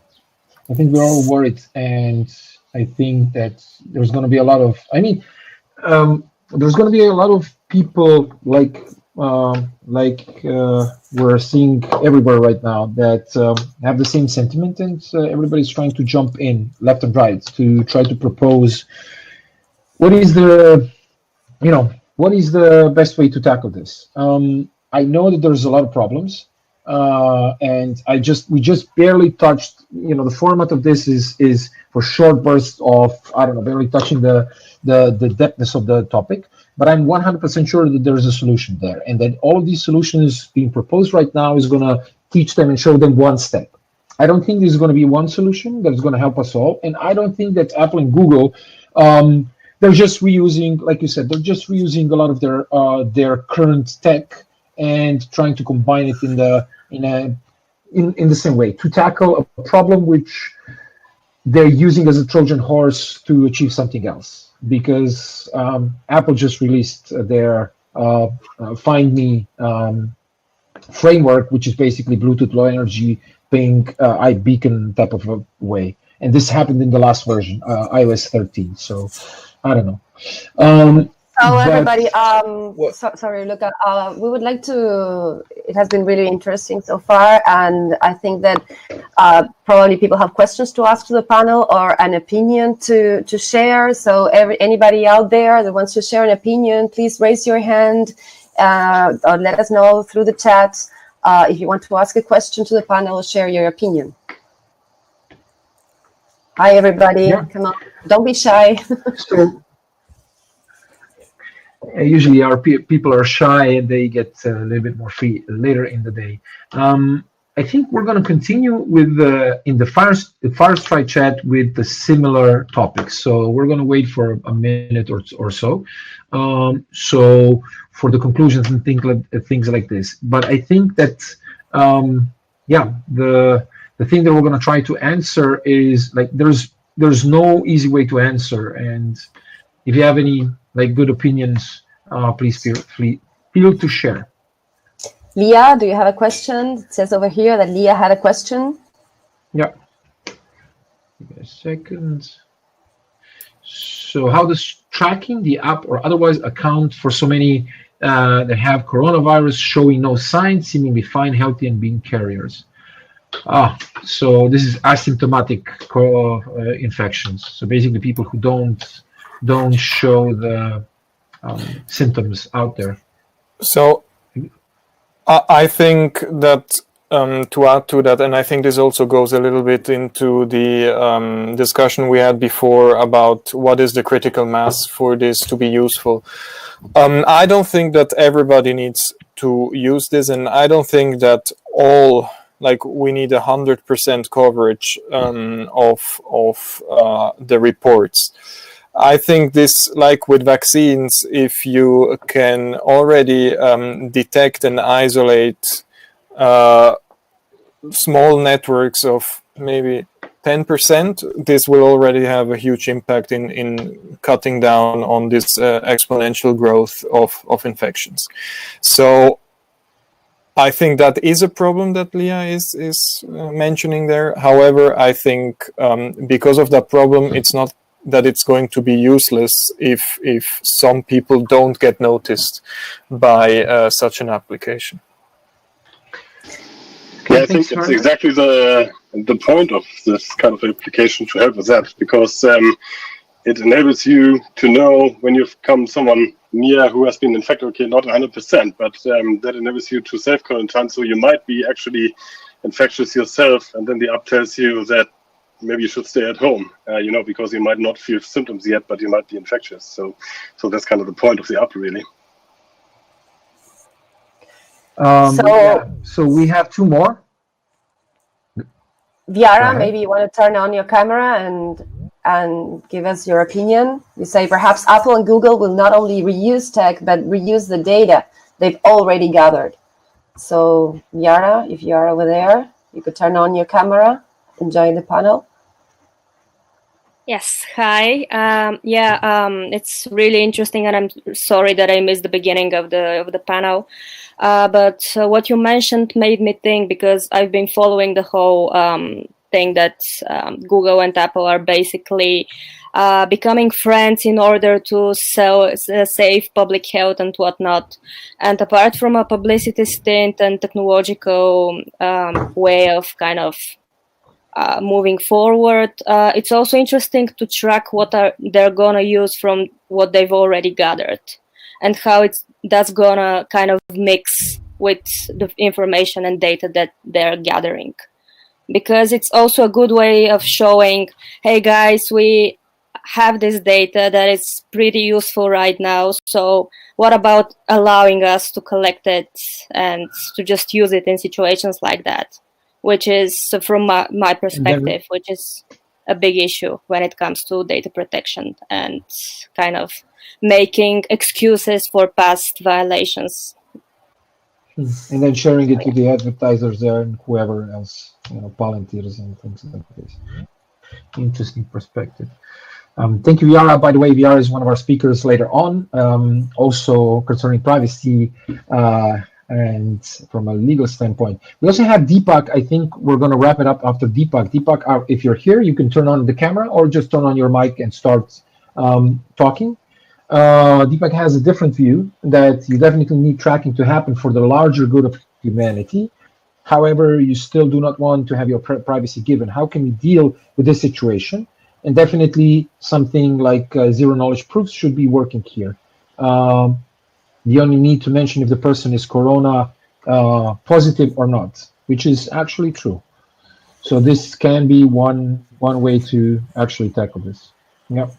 I think we're all worried, and I think that there's going to be a lot of, there's going to be a lot of people like we're seeing everywhere right now that have the same sentiment, and everybody's trying to jump in left and right to try to propose what is the best way to tackle this. I know that there's a lot of problems. And we just barely touched, the format of this is for short bursts of, barely touching the depthness of the topic, but I'm 100% sure that there's a solution there, and that all of these solutions being proposed right now is going to teach them and show them one step. I don't think there's going to be one solution that's going to help us all, and I don't think that Apple and Google, they're just reusing, like you said, they're just reusing a lot of their current tech and trying to combine it in the same way to tackle a problem which they're using as a Trojan horse to achieve something else. Because Apple just released their Find Me framework, which is basically Bluetooth Low Energy ping iBeacon type of a way, and this happened in the last version, iOS 13. So I don't know. Everybody, sorry, Luka. We would like to. It has been really interesting so far, and I think that probably people have questions to ask to the panel or an opinion to share. So anybody out there that wants to share an opinion, please raise your hand or let us know through the chat. If you want to ask a question to the panel, share your opinion. Hi, everybody. Yeah. Come on, don't be shy. Usually our people are shy and they get a little bit more free later in the day. I think we're going to continue with in the Fireside chat with the similar topics. So we're going to wait for a minute or so. So for the conclusions and things like this. But I think that the thing that we're going to try to answer is like there's no easy way to answer, and if you have any good opinions, please feel to share. Leah, do you have a question? It says over here that Leah had a question. Yeah. Give me a second. So how does tracking the app or otherwise account for so many that have coronavirus showing no signs, seemingly fine, healthy, and being carriers? So this is asymptomatic infections. So basically people who don't show the symptoms out there. So I think that to add to that, and I think this also goes a little bit into the discussion we had before about what is the critical mass for this to be useful. I don't think that everybody needs to use this, and I don't think that we need 100% coverage of the reports. I think this, like with vaccines, if you can already detect and isolate small networks of maybe 10%, this will already have a huge impact in cutting down on this exponential growth of infections. So I think that is a problem that Leah is mentioning there. However, I think because of that problem, it's not that it's going to be useless if some people don't get noticed by such an application. Yeah, I think it's exactly the point of this kind of application to help with that, because it enables you to know when you've come someone near who has been infected. Okay, not 100%, but that enables you to self-quarantine. So you might be actually infectious yourself, and then the app tells you that maybe you should stay at home, because you might not feel symptoms yet, but you might be infectious. So that's kind of the point of the app, really. So we have two more. Viara, maybe you want to turn on your camera and give us your opinion. You say perhaps Apple and Google will not only reuse tech, but reuse the data they've already gathered. So Viara, if you are over there, you could turn on your camera and join the panel. Yes, hi. It's really interesting, and I'm sorry that I missed the beginning of the panel. But what you mentioned made me think, because I've been following the whole thing that Google and Apple are basically becoming friends in order to save public health and whatnot. And apart from a publicity stint and technological way of kind of moving forward, it's also interesting to track what they're gonna use from what they've already gathered, and how that's gonna kind of mix with the information and data that they're gathering. Because it's also a good way of showing, hey guys, we have this data that is pretty useful right now, so what about allowing us to collect it and to just use it in situations like that? Which is, from my perspective, which is a big issue when it comes to data protection and kind of making excuses for past violations. And then sharing it to the advertisers there and whoever else, volunteers and things like this. Interesting perspective. Thank you, Viara. By the way, Viara is one of our speakers later on, also concerning privacy and from a legal standpoint. We also have Deepak. I think we're going to wrap it up after Deepak. Deepak, if you're here, you can turn on the camera or just turn on your mic and start talking. Deepak has a different view that you definitely need tracking to happen for the larger good of humanity. However, you still do not want to have your privacy given. How can you deal with this situation? And definitely something like zero knowledge proofs should be working here. You only need to mention if the person is corona positive or not, which is actually true. So this can be one way to actually tackle this. Yep.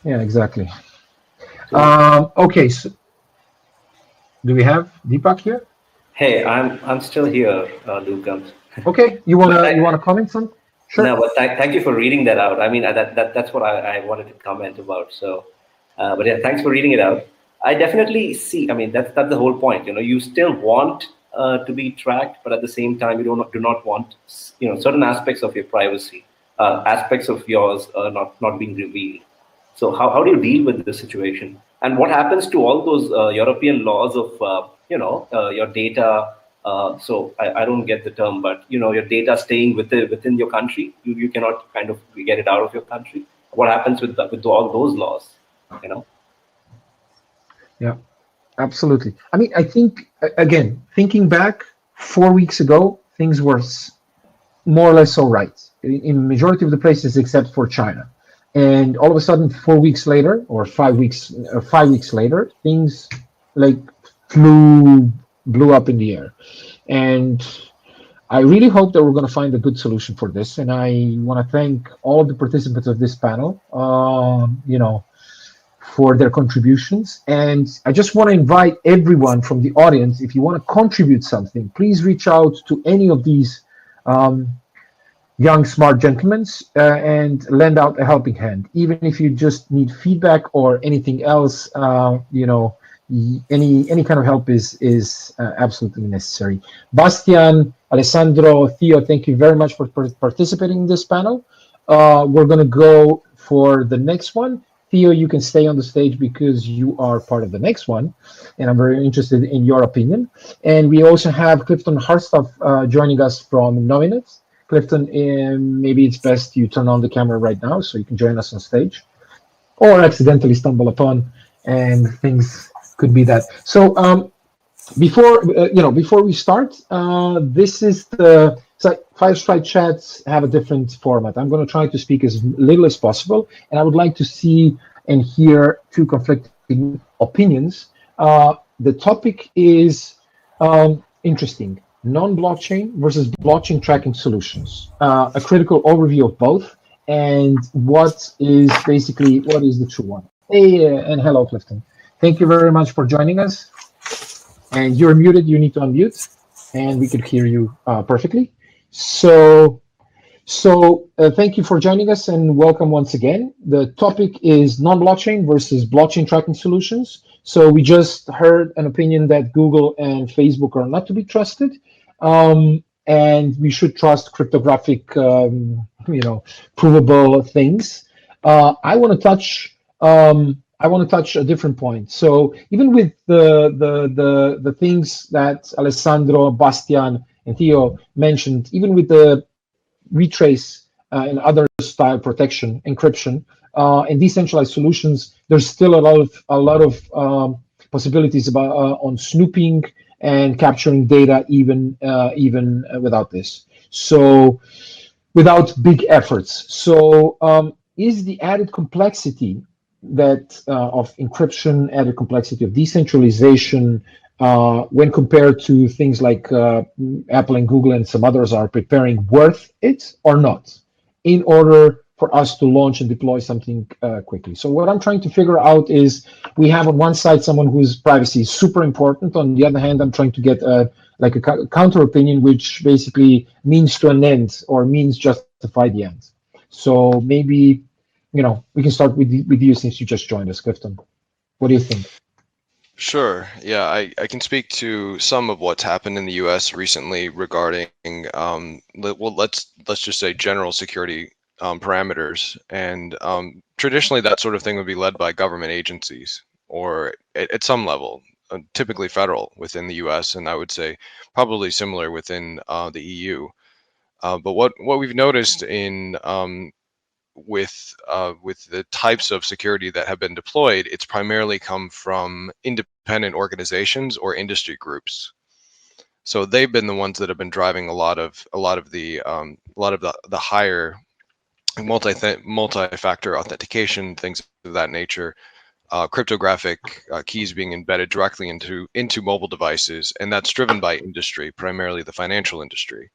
Yeah, exactly. Okay, so do we have Deepak here? Hey, I'm still here, Luka. Okay, you wanna comment some? Sure. No, but thank you for reading that out. I mean, that's what I wanted to comment about. So, but yeah, thanks for reading it out. I definitely see. I mean, that's the whole point. You still want to be tracked, but at the same time, you do not want certain aspects of your privacy, aspects of yours not being revealed. So how do you deal with this situation? And what happens to all those European laws of your data? So I don't get the term, but your data staying within your country, you cannot kind of get it out of your country. what happens with all those laws, you know? Yeah, absolutely. I mean, I think, again, thinking back 4 weeks ago, things were more or less all right in majority of the places except for China. And all of a sudden, 4 weeks later, or 5 weeks, 5 weeks later, things like blew up in the air. And I really hope that we're going to find a good solution for this. And I want to thank all of the participants of this panel, for their contributions. And I just want to invite everyone from the audience, if you want to contribute something, please reach out to any of these young, smart gentlemen and lend out a helping hand. Even if you just need feedback or anything else, any kind of help is absolutely necessary. Bastian, Alessandro, Theo, thank you very much for participating in this panel. We're going to go for the next one. Theo, you can stay on the stage because you are part of the next one, and I'm very interested in your opinion. And we also have Clifton Harstoff joining us from Nominate. Clifton, maybe it's best you turn on the camera right now so you can join us on stage, or accidentally stumble upon, and things could be that. So before we start, this is the Fireside Chats have a different format. I'm going to try to speak as little as possible, and I would like to see and hear two conflicting opinions. The topic is interesting: non-blockchain versus blockchain tracking solutions. A critical overview of both, and what is the true one. Hey, and hello, Clifton. Thank you very much for joining us. And you're muted. You need to unmute, and we could hear you perfectly. So thank you for joining us and welcome once again. The topic is non-blockchain versus blockchain tracking solutions. So we just heard an opinion that Google and Facebook are not to be trusted, and we should trust cryptographic, provable things. I want to touch a different point. So even with the things that Alessandro, Bastian, and Theo mentioned, even with the WeTrace and other style protection, encryption, and decentralized solutions, there's still a lot of possibilities on snooping and capturing data, even without this. So without big efforts. So is the added complexity of encryption, added complexity of decentralization, when compared to things like Apple and Google and some others are preparing, worth it or not, in order for us to launch and deploy something quickly? So what I'm trying to figure out is, we have on one side someone whose privacy is super important. On the other hand, I'm trying to get a counter opinion, which basically means to an end or means justify the end. So maybe, we can start with you since you just joined us, Clifton. What do you think? Sure. Yeah, I can speak to some of what's happened in the U.S. recently regarding, let's just say general security parameters. And traditionally, that sort of thing would be led by government agencies, or at some level, typically federal within the U.S., and I would say probably similar within the EU. But what we've noticed in with the types of security that have been deployed, it's primarily come from independent organizations or industry groups. So they've been the ones that have been driving a lot of the higher multi-factor authentication, things of that nature, cryptographic keys being embedded directly into mobile devices, and that's driven by industry, primarily the financial industry.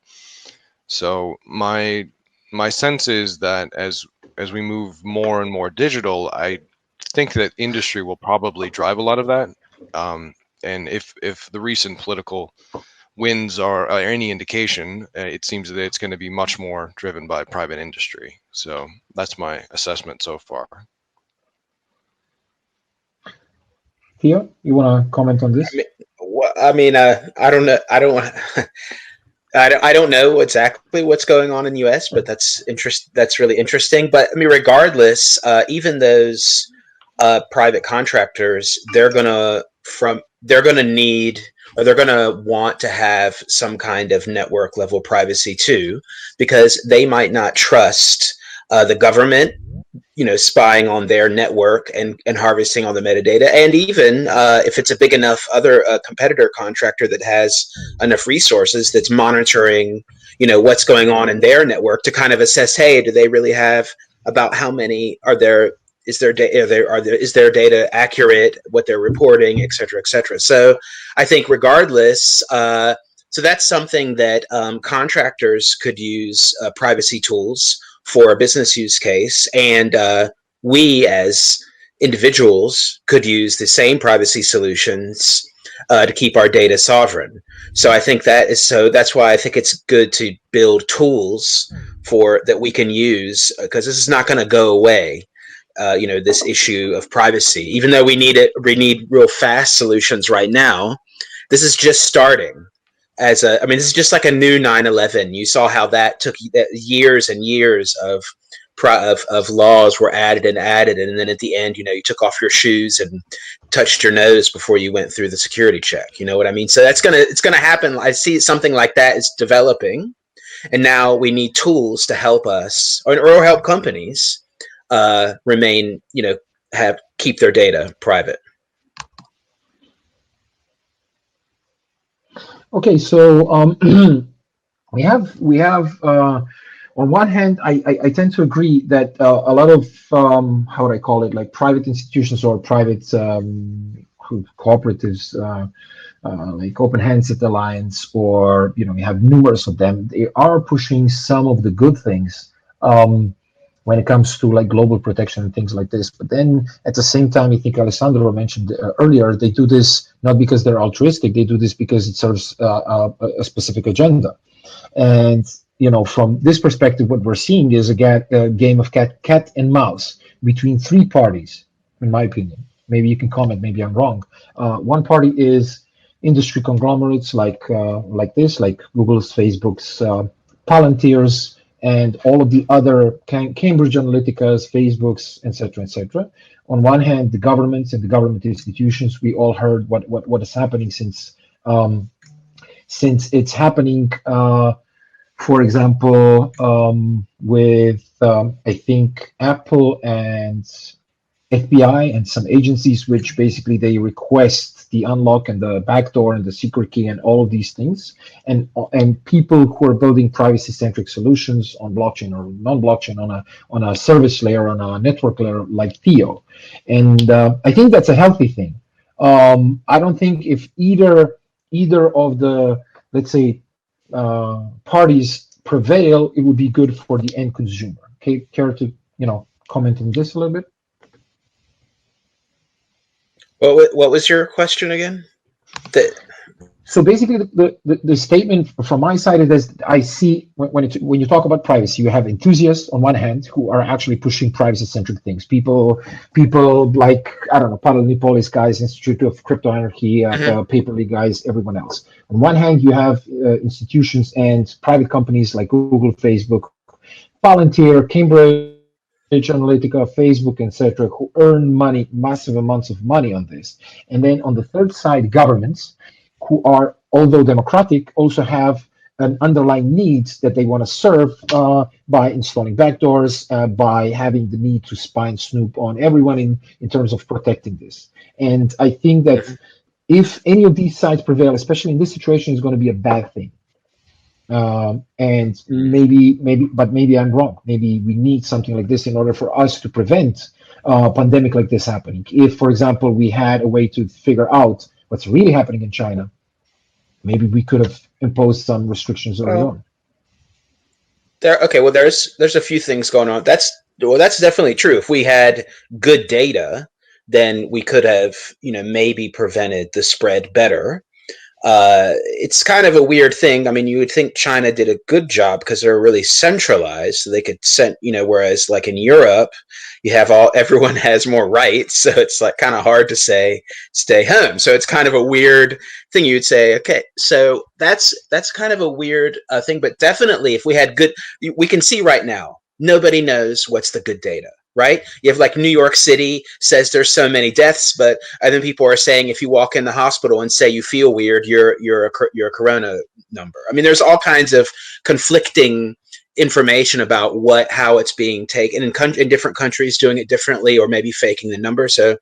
So my sense is that as we move more and more digital, I think that industry will probably drive a lot of that. And if the recent political wins are any indication, it seems that it's going to be much more driven by private industry. So that's my assessment so far. Theo, you want to comment on this? I don't know. I don't know exactly what's going on in the U.S., but that's really interesting. But regardless, even those private contractors, they're gonna need, or they're gonna want to have some kind of network level privacy too, because they might not trust the government spying on their network and harvesting all the metadata. And even if it's a big enough other competitor contractor that has enough resources that's monitoring, what's going on in their network to kind of assess, hey, do they really have about how many is their data accurate, what they're reporting, et cetera, et cetera. So I think regardless, so that's something that contractors could use privacy tools for a business use case, and we as individuals could use the same privacy solutions to keep our data sovereign. So I think that's why I think it's good to build tools that we can use, because this is not going to go away. This issue of privacy, even though we need real fast solutions right now, this is just starting. This is just like a new 9/11. You saw how that took years and years of laws were added, and then at the end, you took off your shoes and touched your nose before you went through the security check. You know what I mean? So it's gonna happen. I see something like that is developing, and now we need tools to help us or help companies remain, keep their data private. Okay, so we have on one hand, I tend to agree that a lot of how would I call it, like private institutions or private cooperatives, like Open Handset Alliance, or we have numerous of them. They are pushing some of the good things when it comes to like global protection and things like this. But then at the same time, I think Alessandro mentioned earlier, they do this not because they're altruistic, they do this because it serves a specific agenda. And, from this perspective, what we're seeing is a game of cat and mouse between three parties, in my opinion. Maybe you can comment, maybe I'm wrong. One party is industry conglomerates like Google's, Facebook's, Palantir's, and all of the other Cambridge Analytica's, Facebook's, etc. On one hand, the governments and the government institutions. We all heard what is happening since it's happening. For example, with I think Apple and FBI and some agencies, which basically they request the unlock and the backdoor and the secret key and all of these things, and people who are building privacy-centric solutions on blockchain or non-blockchain on a service layer, on a network layer like Theo, and I think that's a healthy thing. I don't think if either of the, let's say, parties prevail, it would be good for the end consumer. Okay, care to comment on this a little bit? What was your question again? So basically, the statement from my side is I see when you talk about privacy, you have enthusiasts on one hand who are actually pushing privacy-centric things. People like, I don't know, Palantir guys, Institute of Crypto Anarchy, Paperly guys, everyone else. On one hand, you have institutions and private companies like Google, Facebook, Palantir, Cambridge Analytica, Facebook, etc., who earn money, massive amounts of money on this. And then on the third side, governments, who are, although democratic, also have an underlying needs that they want to serve by installing backdoors, by having the need to spy and snoop on everyone in terms of protecting this. And I think that if any of these sides prevail, especially in this situation, is going to be a bad thing. And maybe I'm wrong. Maybe we need something like this in order for us to prevent a pandemic like this happening. If, for example, we had a way to figure out what's really happening in China, maybe we could have imposed some restrictions early on. There's a few things going on. That's definitely true. If we had good data, then we could have, maybe prevented the spread better. It's kind of a weird thing. I mean, you would think China did a good job because they're really centralized, so they could send, whereas like in Europe, you have everyone has more rights, so it's like kind of hard to say stay home. So it's kind of a weird thing. You'd say, okay, so that's kind of a weird thing. But definitely, if we had we can see right now, nobody knows what's the good data. right? You have like New York City says there's so many deaths, but then people are saying if you walk in the hospital and say you feel weird, you're a corona number. I mean, there's all kinds of conflicting information about how it's being taken in different countries, doing it differently, or maybe faking the number. So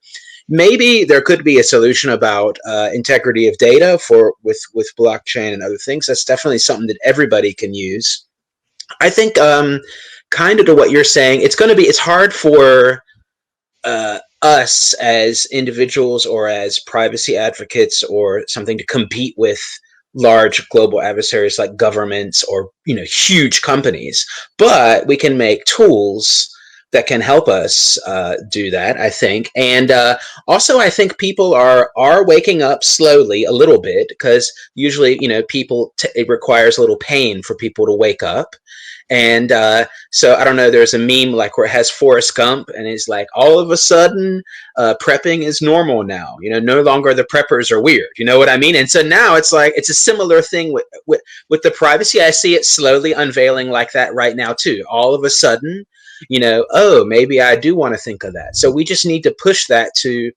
maybe there could be a solution about integrity of data with blockchain and other things. That's definitely something that everybody can use. I think kind of to what you're saying, it's hard for us as individuals or as privacy advocates or something to compete with large global adversaries like governments or huge companies, but we can make tools that can help us do that, I think. And also, I think people are waking up slowly a little bit, because usually, it requires a little pain for people to wake up. And so I don't know, there's a meme like where it has Forrest Gump and it's like, all of a sudden prepping is normal now, no longer the preppers are weird, you know what I mean? And so now it's like, it's a similar thing with the privacy. I see it slowly unveiling like that right now too. All of a sudden, oh, maybe I do want to think of that. So we just need to push that to,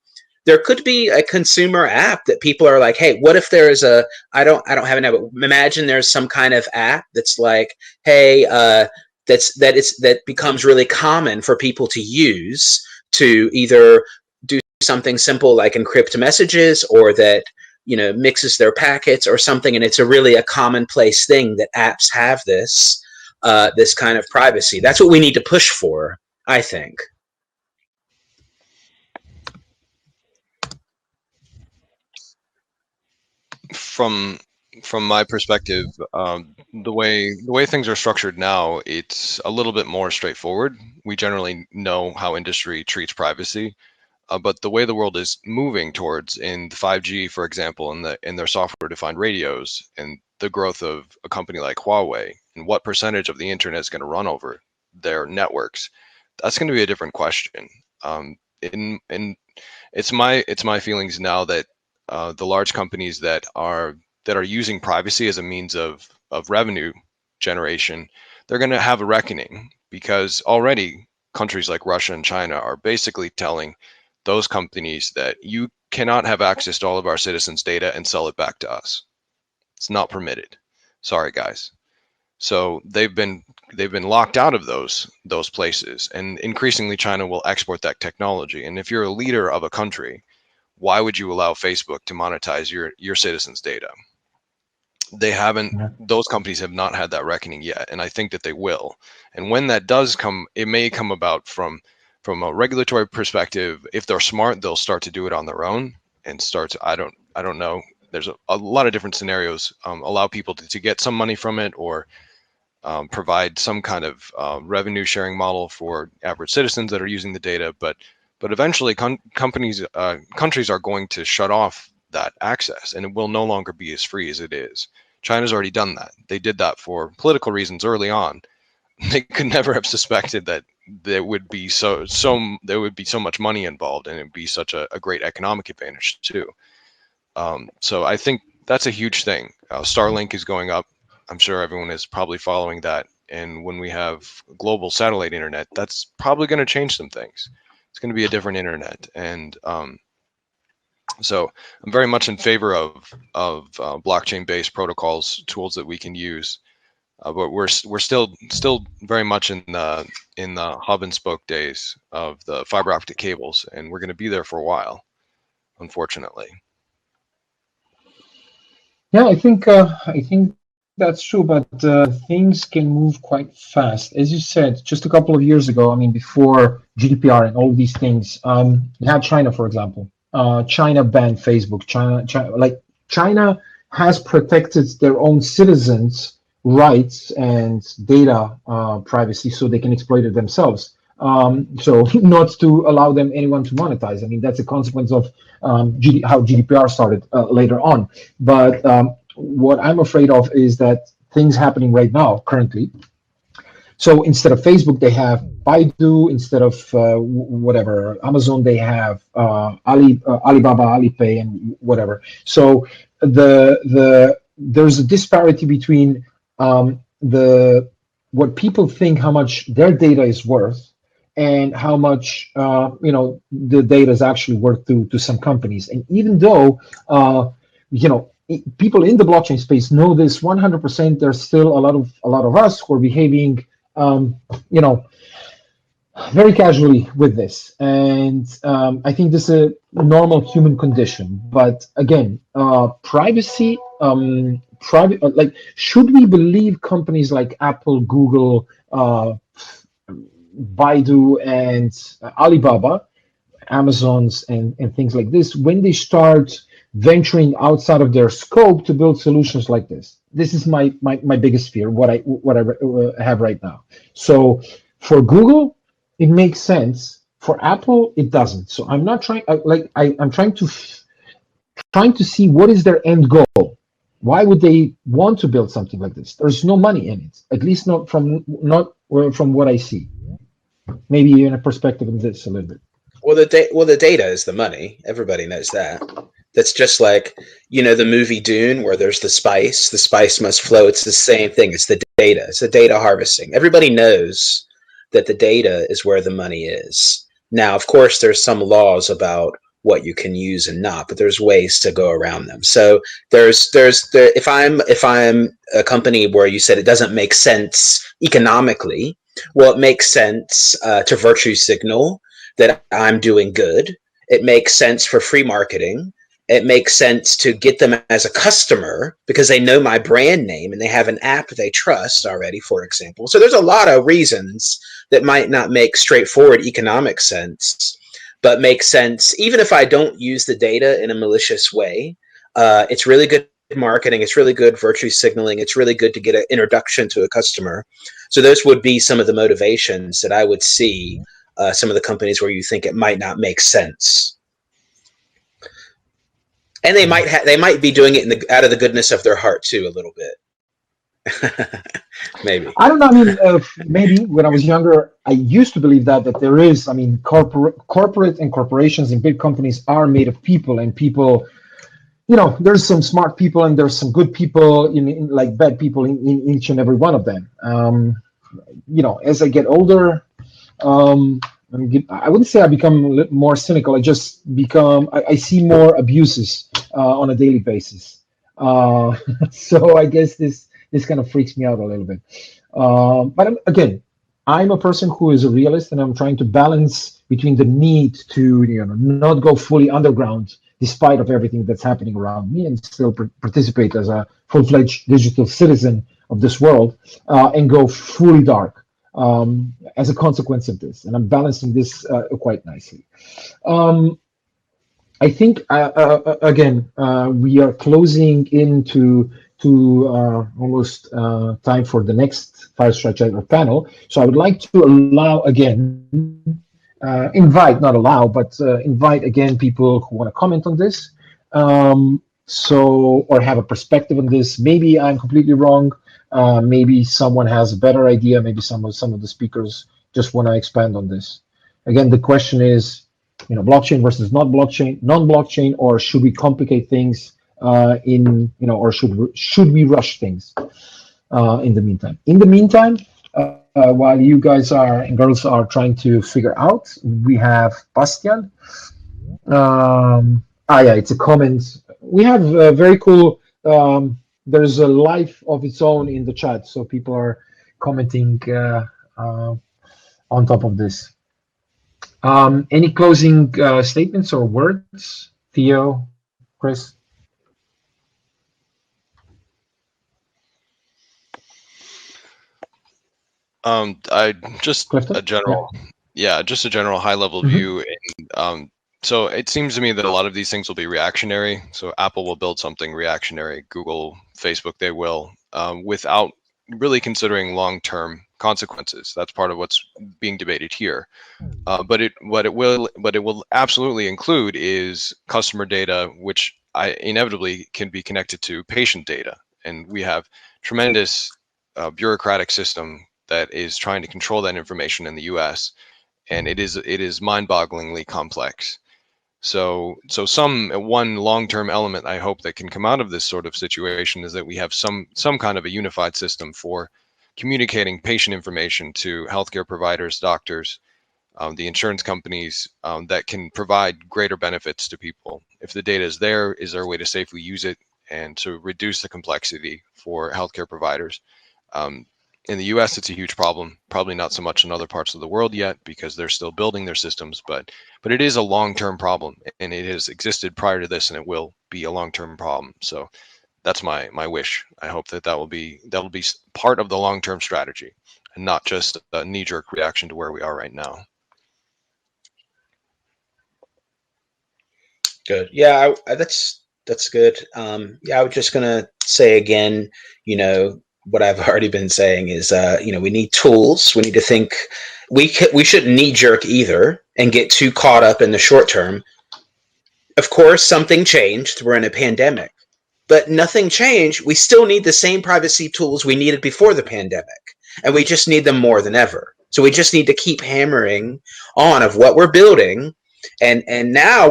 there could be a consumer app that people are like, hey, what if there is I don't have an app, but imagine there's some kind of app that's like, hey, that becomes really common for people to use to either do something simple like encrypt messages, or that, mixes their packets or something. And it's a commonplace thing that apps have this kind of privacy. That's what we need to push for, I think. From my perspective, the way things are structured now, it's a little bit more straightforward. We generally know how industry treats privacy, but the way the world is moving towards, in 5G, for example, in their software-defined radios, and the growth of a company like Huawei, and what percentage of the internet is going to run over their networks, that's going to be a different question. It's my feelings now that the large companies that are using privacy as a means of revenue generation, they're going to have a reckoning, because already countries like Russia and China are basically telling those companies that you cannot have access to all of our citizens' data and sell it back to us. It's not permitted. Sorry, guys. So they've been locked out of those places, and increasingly China will export that technology. And if you're a leader of a country, why would you allow Facebook to monetize your citizens' data? They haven't. Yeah. Those companies have not had that reckoning yet, and I think that they will. And when that does come, it may come about from a regulatory perspective. If they're smart, they'll start to do it on their own and start to, I don't know. There's a lot of different scenarios. Allow people to get some money from it, or provide some kind of revenue sharing model for average citizens that are using the data. But eventually, countries are going to shut off that access, and it will no longer be as free as it is. China's already done that. They did that for political reasons early on. They could never have suspected that there would be so much money involved, and it'd be such a great economic advantage too. So I think that's a huge thing. Starlink is going up. I'm sure everyone is probably following that. And when we have global satellite internet, that's probably going to change some things. It's going to be a different internet, and so I'm very much in favor of blockchain-based protocols, tools that we can use. But we're still very much in the hub and spoke days of the fiber optic cables, and we're going to be there for a while, unfortunately. Yeah, I think that's true, but things can move quite fast. As you said, just a couple of years ago, I mean, before GDPR and all of these things, you had China, for example. China banned Facebook. China has protected their own citizens' rights and data privacy, so they can exploit it themselves. So not to allow anyone to monetize. I mean, that's a consequence of how GDPR started later on. But what I'm afraid of is that things happening right now, currently. So instead of Facebook, they have Baidu. Instead of Amazon, they have Alibaba, Alipay, and whatever. So there's a disparity between what people think how much their data is worth and how much the data is actually worth to some companies. And even though people in the blockchain space know this 100%, there's still a lot of us who are behaving very casually with this. And I think this is a normal human condition. But again, privacy, should we believe companies like Apple, Google, Baidu, and Alibaba, Amazon's, and things like this, when they start venturing outside of their scope to build solutions like this? This is my biggest fear, what I have right now. So for Google, it makes sense. For Apple, it doesn't. So I'm not trying. I'm trying to see what is their end goal. Why would they want to build something like this? There's no money in it, at least not from what I see. Maybe in a perspective of this a little bit. Well, the data is the money. Everybody knows that. That's just like, the movie Dune, where there's the spice. The spice must flow. It's the same thing. It's the data. It's the data harvesting. Everybody knows that the data is where the money is. Now, of course, there's some laws about what you can use and not, but there's ways to go around them. So if I'm a company where you said it doesn't make sense economically, well, it makes sense to virtue signal that I'm doing good. It makes sense for free marketing. It makes sense to get them as a customer because they know my brand name and they have an app they trust already, for example. So there's a lot of reasons that might not make straightforward economic sense, but make sense even if I don't use the data in a malicious way. It's really good marketing. It's really good virtue signaling. It's really good to get an introduction to a customer. So those would be some of the motivations that I would see some of the companies where you think it might not make sense. And they might be doing it out of the goodness of their heart too, a little bit. Maybe. I don't know. I mean, maybe when I was younger, I used to believe that there is. I mean, corporate and corporations and big companies are made of people, and people. There's some smart people and there's some good people in like bad people in each and every one of them. As I get older, I wouldn't say I become a little more cynical. I just I see more abuses on a daily basis. So I guess this kind of freaks me out a little bit. But again, I'm a person who is a realist, and I'm trying to balance between the need to not go fully underground despite of everything that's happening around me, and still participate as a full-fledged digital citizen of this world, and go fully dark as a consequence of this. And I'm balancing this quite nicely. I think, again, we are closing into almost time for the next Fireside Chatter panel. So I would like to allow again, invite again people who want to comment on this, or have a perspective on this. Maybe I'm completely wrong. Maybe someone has a better idea. Maybe some of the speakers just want to expand on this. Again, the question is, blockchain versus non-blockchain, or should we complicate things or should we rush things in the meantime? In the meantime, while you guys and girls are trying to figure out, we have Bastian. It's a comment. We have a very cool. There's a life of its own in the chat, so people are commenting on top of this. Any closing statements or words, Theo, Chris? Just Clifton? a general, just a general high-level view. And, so it seems to me that a lot of these things will be reactionary. So Apple will build something reactionary, Google, Facebook, they will, without really considering long-term consequences. That's part of what's being debated here. But what it will absolutely include is customer data, which inevitably can be connected to patient data. And we have tremendous bureaucratic system that is trying to control that information in the US, and it is mind-bogglingly complex. So one long-term element I hope that can come out of this sort of situation is that we have some kind of a unified system for communicating patient information to healthcare providers, doctors, the insurance companies that can provide greater benefits to people. If the data is there a way to safely use it and to reduce the complexity for healthcare providers? In the US, it's a huge problem, probably not so much in other parts of the world yet because they're still building their systems, but it is a long-term problem, and it has existed prior to this, and it will be a long-term problem. So that's my wish. I hope that will be part of the long-term strategy and not just a knee-jerk reaction to where we are right now. Good. Yeah, that's good. Yeah, I was just gonna say again, what I've already been saying is, we need tools. We need to think. We shouldn't knee jerk either and get too caught up in the short term. Of course, something changed. We're in a pandemic, but nothing changed. We still need the same privacy tools we needed before the pandemic, and we just need them more than ever. So we just need to keep hammering on of what we're building, and now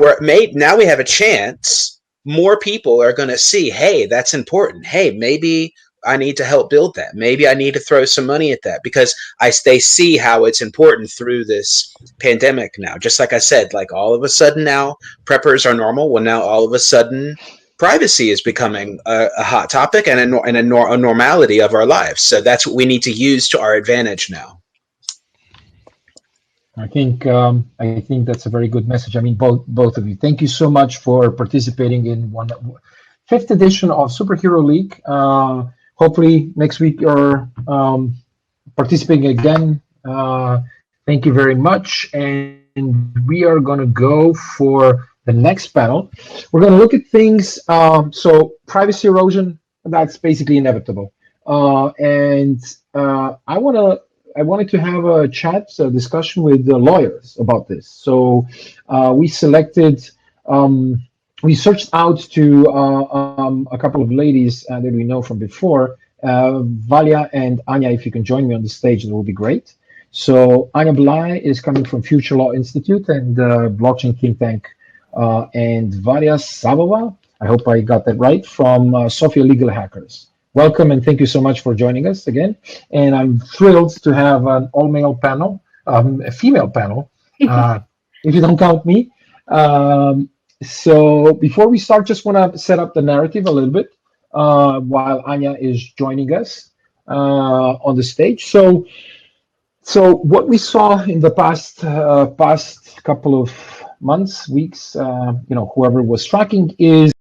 now we have a chance. More people are going to see, hey, that's important. Hey, maybe I need to help build that. Maybe I need to throw some money at that because they see how it's important through this pandemic now. Just like I said, like all of a sudden now preppers are normal. Well, now all of a sudden privacy is becoming a hot topic and a normality of our lives. So that's what we need to use to our advantage now. I think that's a very good message. I mean, both of you. Thank you so much for participating in 5th edition of Superhero League. Hopefully next week you're participating again. Thank you very much. And we are going to go for the next panel. We're going to look at things. So privacy erosion, that's basically inevitable. And I wanted to have a discussion with the lawyers about this. So we selected. We searched out to a couple of ladies that we know from before. Valia and Anya, if you can join me on the stage, that will be great. So Anya Blai is coming from Future Law Institute and blockchain think tank, and Valia Savova, I hope I got that right, from Sofia Legal Hackers. Welcome and thank you so much for joining us again. And I'm thrilled to have an all-male panel, a female panel, if you don't count me. So before we start, just want to set up the narrative a little bit while Anya is joining us on the stage. So what we saw in the past couple of months, weeks, whoever was tracking, is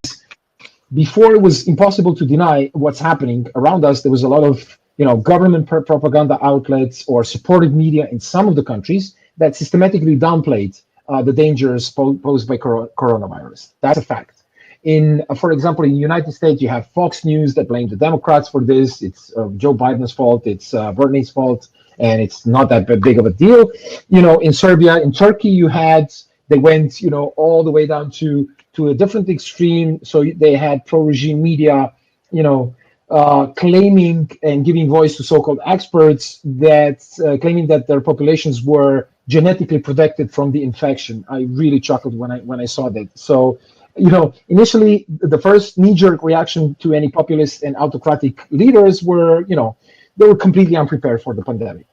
before it was impossible to deny what's happening around us. There was a lot of government propaganda outlets or supported media in some of the countries that systematically downplayed the dangers posed by coronavirus. That's a fact. For example, in the United States, you have Fox News that blame the Democrats for this. It's Joe Biden's fault. It's Bernie's fault, and it's not that big of a deal. In Serbia, in Turkey, they went all the way down to a different extreme. So they had pro-regime media, claiming and giving voice to so-called experts that claiming that their populations were genetically protected from the infection. I really chuckled when I saw that. So, initially the first knee-jerk reaction to any populist and autocratic leaders were, they were completely unprepared for the pandemic.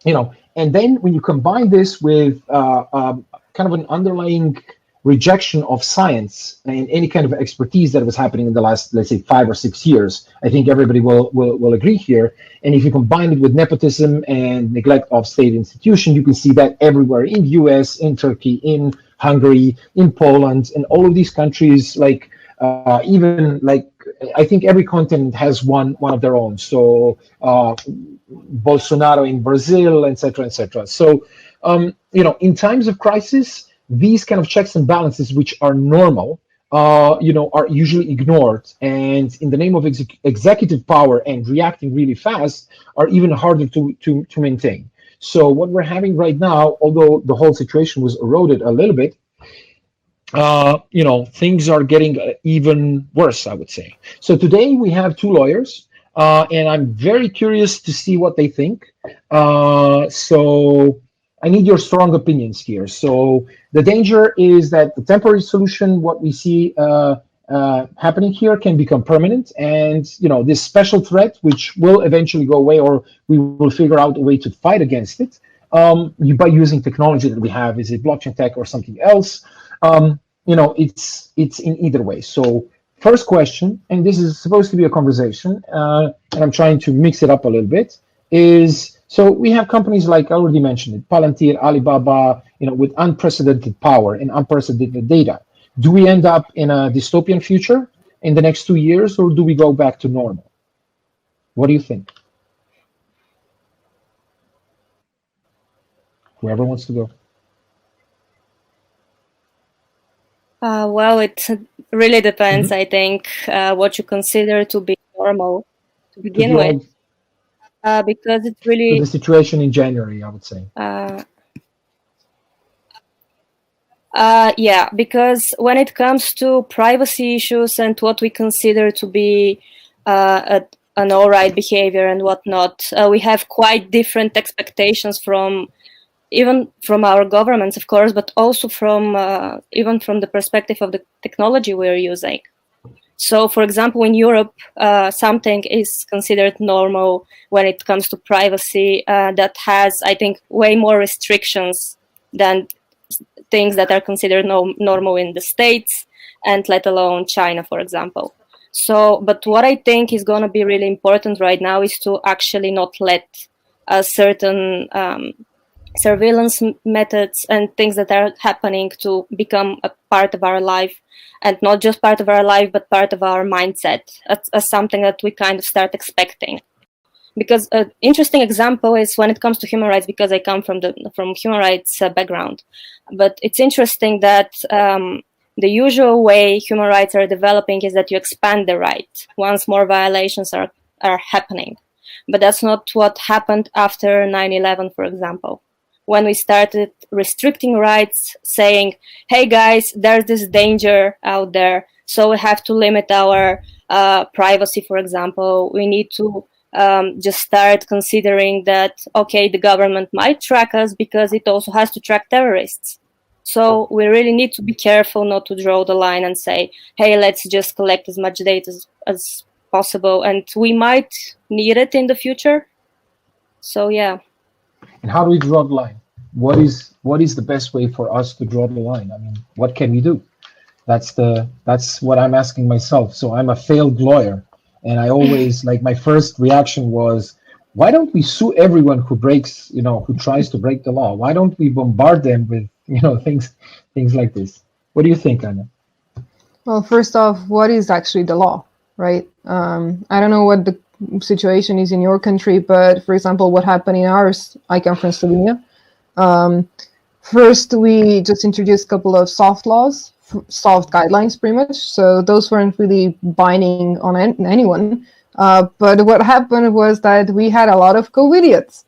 And then when you combine this with kind of an underlying rejection of science and any kind of expertise that was happening in the last, let's say, 5 or 6 years, I think everybody will agree here. And if you combine it with nepotism and neglect of state institutions, you can see that everywhere in the US, in Turkey, in Hungary, in Poland, and all of these countries, even I think every continent has one of their own. So Bolsonaro in Brazil, etc., etc. So in times of crisis, these kind of checks and balances, which are normal, are usually ignored, and in the name of executive power and reacting really fast, are even harder to maintain. So what we're having right now, although the whole situation was eroded a little bit, things are getting even worse, I would say. So today we have 2 lawyers, and I'm very curious to see what they think. So I need your strong opinions here. So the danger is that the temporary solution, what we see happening here, can become permanent, and this special threat, which will eventually go away, or we will figure out a way to fight against it, by using technology that we have, is it blockchain tech or something else? It's in either way. So first question, and this is supposed to be a conversation, and I'm trying to mix it up a little bit, is, so we have companies like, I already mentioned it, Palantir, Alibaba, with unprecedented power and unprecedented data. Do we end up in a dystopian future in the next 2 years, or do we go back to normal? What do you think? Whoever wants to go. Well, it really depends, I think, what you consider to be normal to begin with. Because it's really... So the situation in January, I would say. Yeah, because when it comes to privacy issues and what we consider to be an all right behavior and whatnot, we have quite different expectations even from our governments, of course, but also even from the perspective of the technology we're using. So, for example, in Europe, something is considered normal when it comes to privacy that has, I think, way more restrictions than things that are considered normal in the States, and let alone China, for example. So, but what I think is going to be really important right now is to actually not let certain surveillance methods and things that are happening to become a part of our life, and not just part of our life, but part of our mindset, as something that we kind of start expecting. Because an interesting example is when it comes to human rights, because I come from human rights background. But it's interesting that the usual way human rights are developing is that you expand the right once more violations are happening. But that's not what happened after 9/11, for example, when we started restricting rights, saying, hey guys, there's this danger out there, so we have to limit our privacy, for example. We need to just start considering that, okay, the government might track us because it also has to track terrorists. So we really need to be careful not to draw the line and say, hey, let's just collect as much data as possible, and we might need it in the future. So yeah. And how do we draw the line? What is the best way for us to draw the line? I mean, what can we do? That's what I'm asking myself. So I'm a failed lawyer, and I always, like, my first reaction was, why don't we sue everyone who breaks, who tries to break the law? Why don't we bombard them with, things like this? What do you think, Anna? Well, first off, what is actually the law, right? I don't know what the situation is in your country, but for example, what happened in ours, I come from Slovenia. First, we just introduced a couple of soft laws, soft guidelines pretty much. So those weren't really binding on anyone. But what happened was that we had a lot of co-idiots.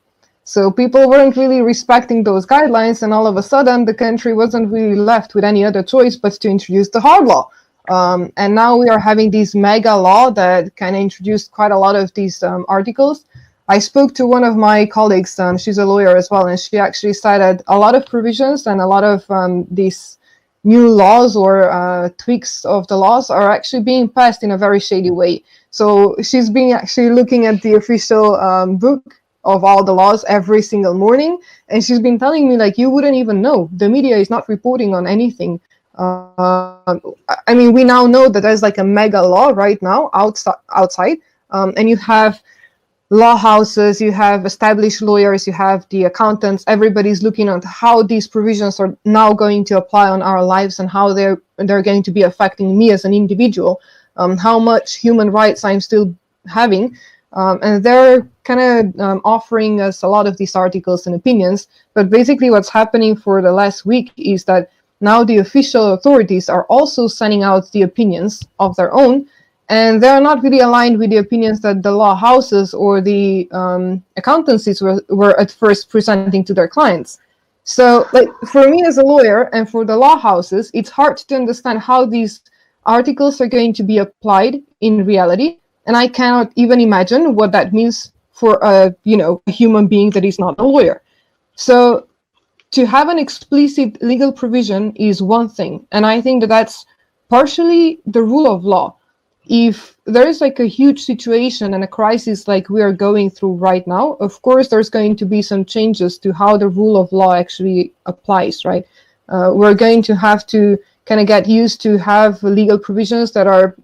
So people weren't really respecting those guidelines, and all of a sudden the country wasn't really left with any other choice but to introduce the hard law. And now we are having this mega law that kind of introduced quite a lot of these articles. I spoke to one of my colleagues, she's a lawyer as well, and she actually cited a lot of provisions and a lot of these new laws or tweaks of the laws are actually being passed in a very shady way. So she's been actually looking at the official book of all the laws every single morning, and she's been telling me, like, you wouldn't even know. The media is not reporting on anything. I mean, we now know that there's like a mega law right now outside, and you have law houses, you have established lawyers, you have the accountants, everybody's looking at how these provisions are now going to apply on our lives and how they're going to be affecting me as an individual, how much human rights I'm still having. And they're kind of offering us a lot of these articles and opinions. But basically what's happening for the last week is that now the official authorities are also sending out the opinions of their own, and they're not really aligned with the opinions that the law houses or the accountancies were at first presenting to their clients. So, like, for me as a lawyer and for the law houses, it's hard to understand how these articles are going to be applied in reality, and I cannot even imagine what that means for a human being that is not a lawyer. So to have an explicit legal provision is one thing, and I think that that's partially the rule of law. if there is like a huge situation and a crisis like we are going through right now, of course, there's going to be some changes to how the rule of law actually applies, right? We're going to have to kind of get used to have legal provisions that are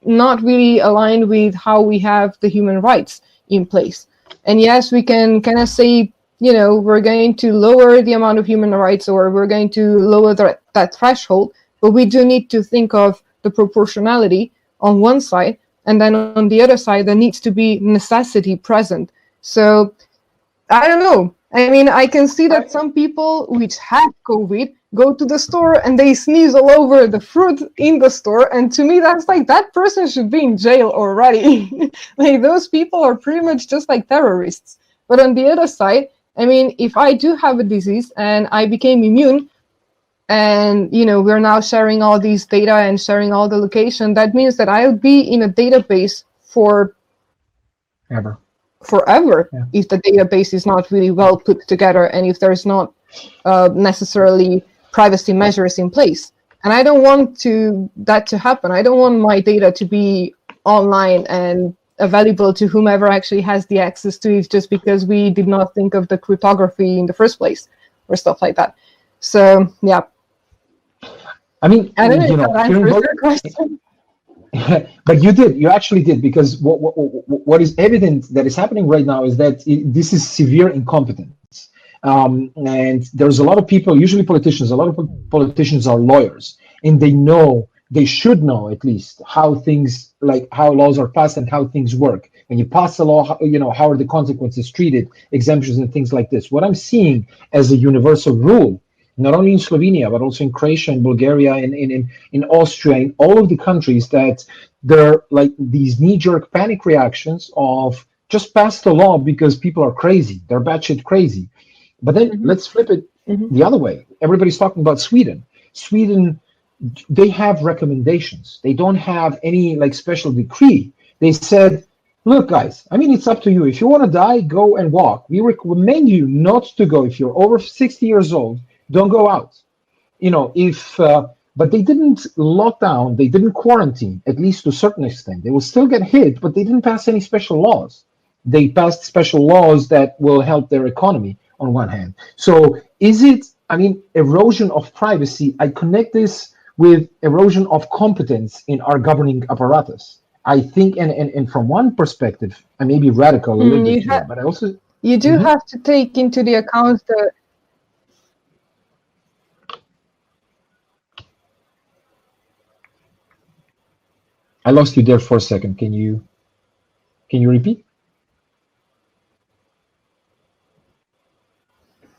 not really aligned with how we have the human rights in place. And yes, we can kind of say, you know, we're going to lower the amount of human rights, or we're going to lower that threshold, but we do need to think of the proportionality on one side, and then on the other side, there needs to be necessity present. So I don't know. I mean, I can see that some people which have COVID go to the store and they sneeze all over the fruit in the store. And to me, that's like, that person should be in jail already. Like, those people are pretty much just like terrorists. But on the other side, I mean, if I do have a disease and I became immune, and, you know, we're now sharing all these data and sharing all the location, that means that I'll be in a database for forever, yeah, if the database is not really well put together and if there's not necessarily privacy measures in place. And I don't want that to happen. I don't want my data to be online and available to whomever actually has the access to it, just because we did not think of the cryptography in the first place or stuff like that. So yeah, I mean, I don't know if that answers your question. But you actually did, because what is evident that is happening right now is that this is severe incompetence. And there's a lot of people, usually politicians, a lot of politicians are lawyers, and they should know at least how things, like how laws are passed and how things work. When you pass a law, how are the consequences treated, exemptions and things like this. What I'm seeing as a universal rule, not only in Slovenia, but also in Croatia and Bulgaria, in Austria, in all of the countries, that there are like these knee-jerk panic reactions of just pass the law because people are crazy. They're batshit crazy. But then let's flip it the other way. Everybody's talking about Sweden. Sweden, they have recommendations. They don't have any like special decree. They said, look, guys, I mean, it's up to you. If you want to die, go and walk. We recommend you not to go. If you're over 60 years old, don't go out. But they didn't lock down, they didn't quarantine, at least to a certain extent. They will still get hit, but they didn't pass any special laws. They passed special laws that will help their economy on one hand. So is it, erosion of privacy? I connect this with erosion of competence in our governing apparatus. I think, and from one perspective, I may be radical a little bit here, but I also... You do have to take into the account the... I lost you there for a second. Can you repeat?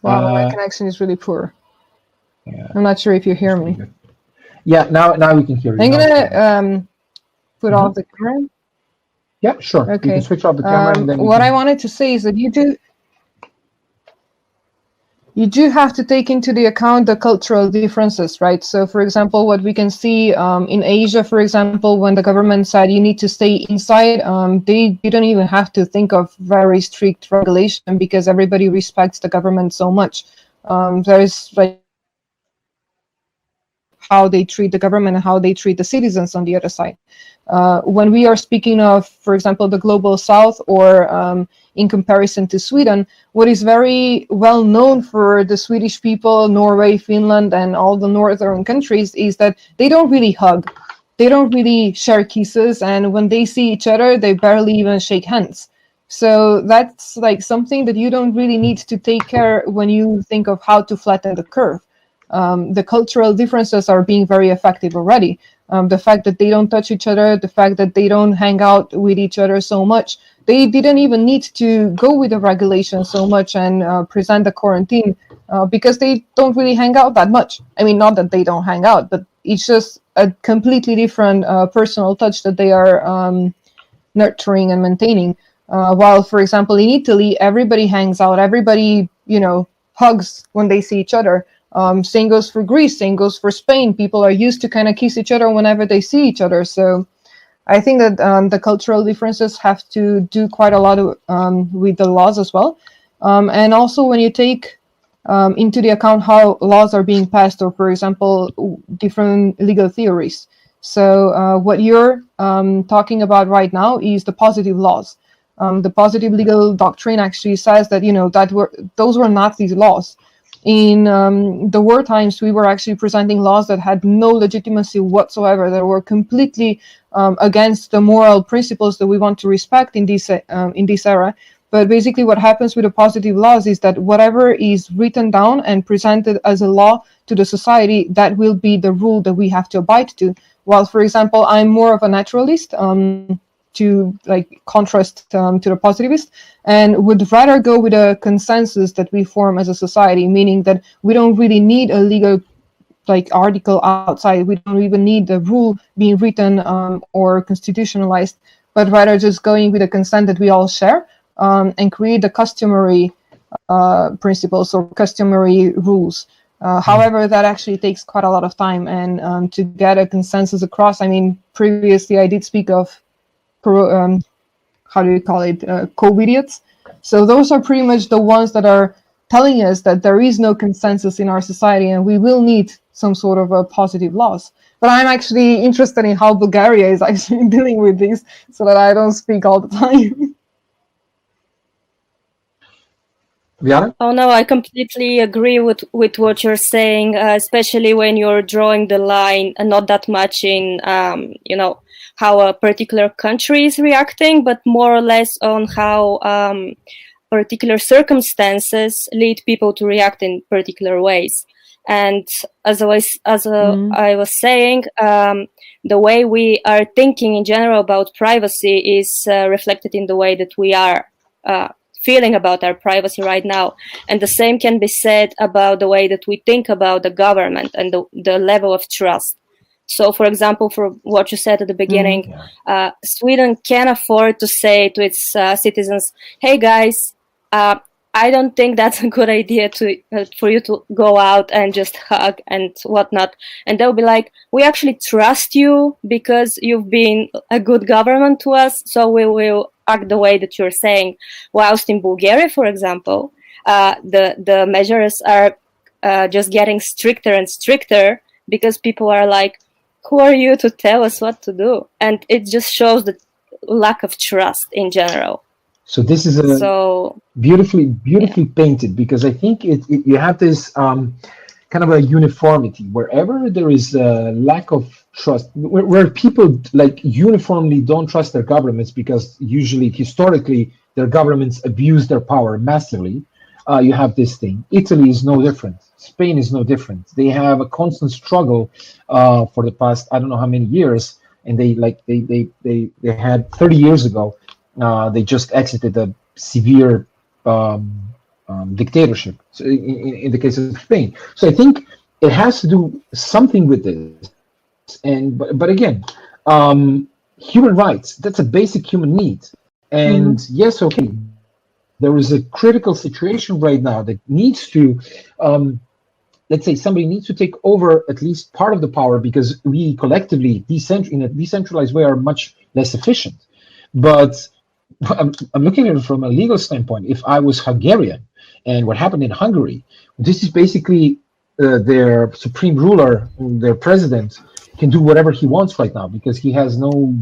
Wow, my connection is really poor. Yeah. I'm not sure if you hear me. Yeah, now we can hear you. I'm gonna put off the camera. Yeah, sure. Okay. You can switch off the camera. And then what I wanted to say is that you do have to take into the account the cultural differences, right? So, for example, what we can see in Asia, for example, when the government said you need to stay inside, they didn't even have to think of very strict regulation because everybody respects the government so much. There is like how they treat the government and how they treat the citizens on the other side. When we are speaking of, for example, the global south, or in comparison to Sweden, what is very well known for the Swedish people, Norway, Finland, and all the northern countries is that they don't really hug. They don't really share kisses. And when they see each other, they barely even shake hands. So that's like something that you don't really need to take care when you think of how to flatten the curve. The cultural differences are being very effective already. The fact that they don't touch each other, the fact that they don't hang out with each other so much, they didn't even need to go with the regulation so much and present the quarantine because they don't really hang out that much. I mean, not that they don't hang out, but it's just a completely different personal touch that they are nurturing and maintaining. While, for example, in Italy, everybody hangs out, everybody, hugs when they see each other. Same goes for Greece, same goes for Spain. People are used to kind of kiss each other whenever they see each other. So I think that the cultural differences have to do quite a lot with the laws as well. And also when you take into the account how laws are being passed, or for example, different legal theories. So what you're talking about right now is the positive laws. The positive legal doctrine actually says that, you know, those were Nazi laws. In the war times, we were actually presenting laws that had no legitimacy whatsoever, that were completely against the moral principles that we want to respect in this era. But basically what happens with the positive laws is that whatever is written down and presented as a law to the society, that will be the rule that we have to abide to. While, for example, I'm more of a naturalist, to like contrast to the positivist, and would rather go with a consensus that we form as a society, meaning that we don't really need a legal like article outside. We don't even need the rule being written or constitutionalized, but rather just going with a consent that we all share, and create the customary principles or customary rules. However, that actually takes quite a lot of time, and to get a consensus across, I mean, previously I did speak of how do you call it, Covid-idiots. So those are pretty much the ones that are telling us that there is no consensus in our society and we will need some sort of a positive laws. But I'm actually interested in how Bulgaria is actually dealing with this, so that I don't speak all the time. Viara? Oh no, I completely agree with what you're saying, especially when you're drawing the line, and not that much in, you know, how a particular country is reacting, but more or less on how particular circumstances lead people to react in particular ways. And as I was saying, the way we are thinking in general about privacy is reflected in the way that we are feeling about our privacy right now. And the same can be said about the way that we think about the government and the level of trust. So, for example, for what you said at the beginning, Sweden can afford to say to its citizens, hey guys, I don't think that's a good idea for you to go out and just hug and whatnot. And they'll be like, we actually trust you because you've been a good government to us, so we will act the way that you're saying. Whilst in Bulgaria, for example, the measures are just getting stricter and stricter because people are like, who are you to tell us what to do? And it just shows the lack of trust in general. So this is beautifully painted, because I think you have this kind of a uniformity wherever there is a lack of trust, where people like uniformly don't trust their governments because usually historically their governments abuse their power massively. You have this thing. Italy is no different. Spain is no different. They have a constant struggle for the past I don't know how many years, and they had 30 years ago. They just exited a severe dictatorship. So in the case of Spain, so I think it has to do something with this. And but again, human rights, that's a basic human need. And yes, okay, there is a critical situation right now that needs to, let's say somebody needs to take over at least part of the power, because we collectively, in a decentralized way, are much less efficient. But I'm looking at it from a legal standpoint. If I was Hungarian and what happened in Hungary, this is basically their supreme ruler, their president, can do whatever he wants right now because he has no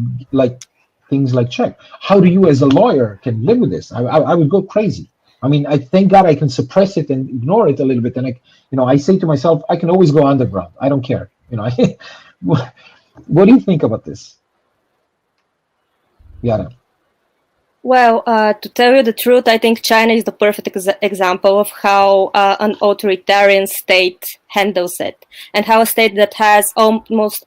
things like check. How do you as a lawyer can live with this? I would go crazy. I mean, I thank God I can suppress it and ignore it a little bit. And I say to myself, I can always go underground. I don't care. What do you think about this? Yara? Well, to tell you the truth, I think China is the perfect example of how an authoritarian state handles it, and how a state that has almost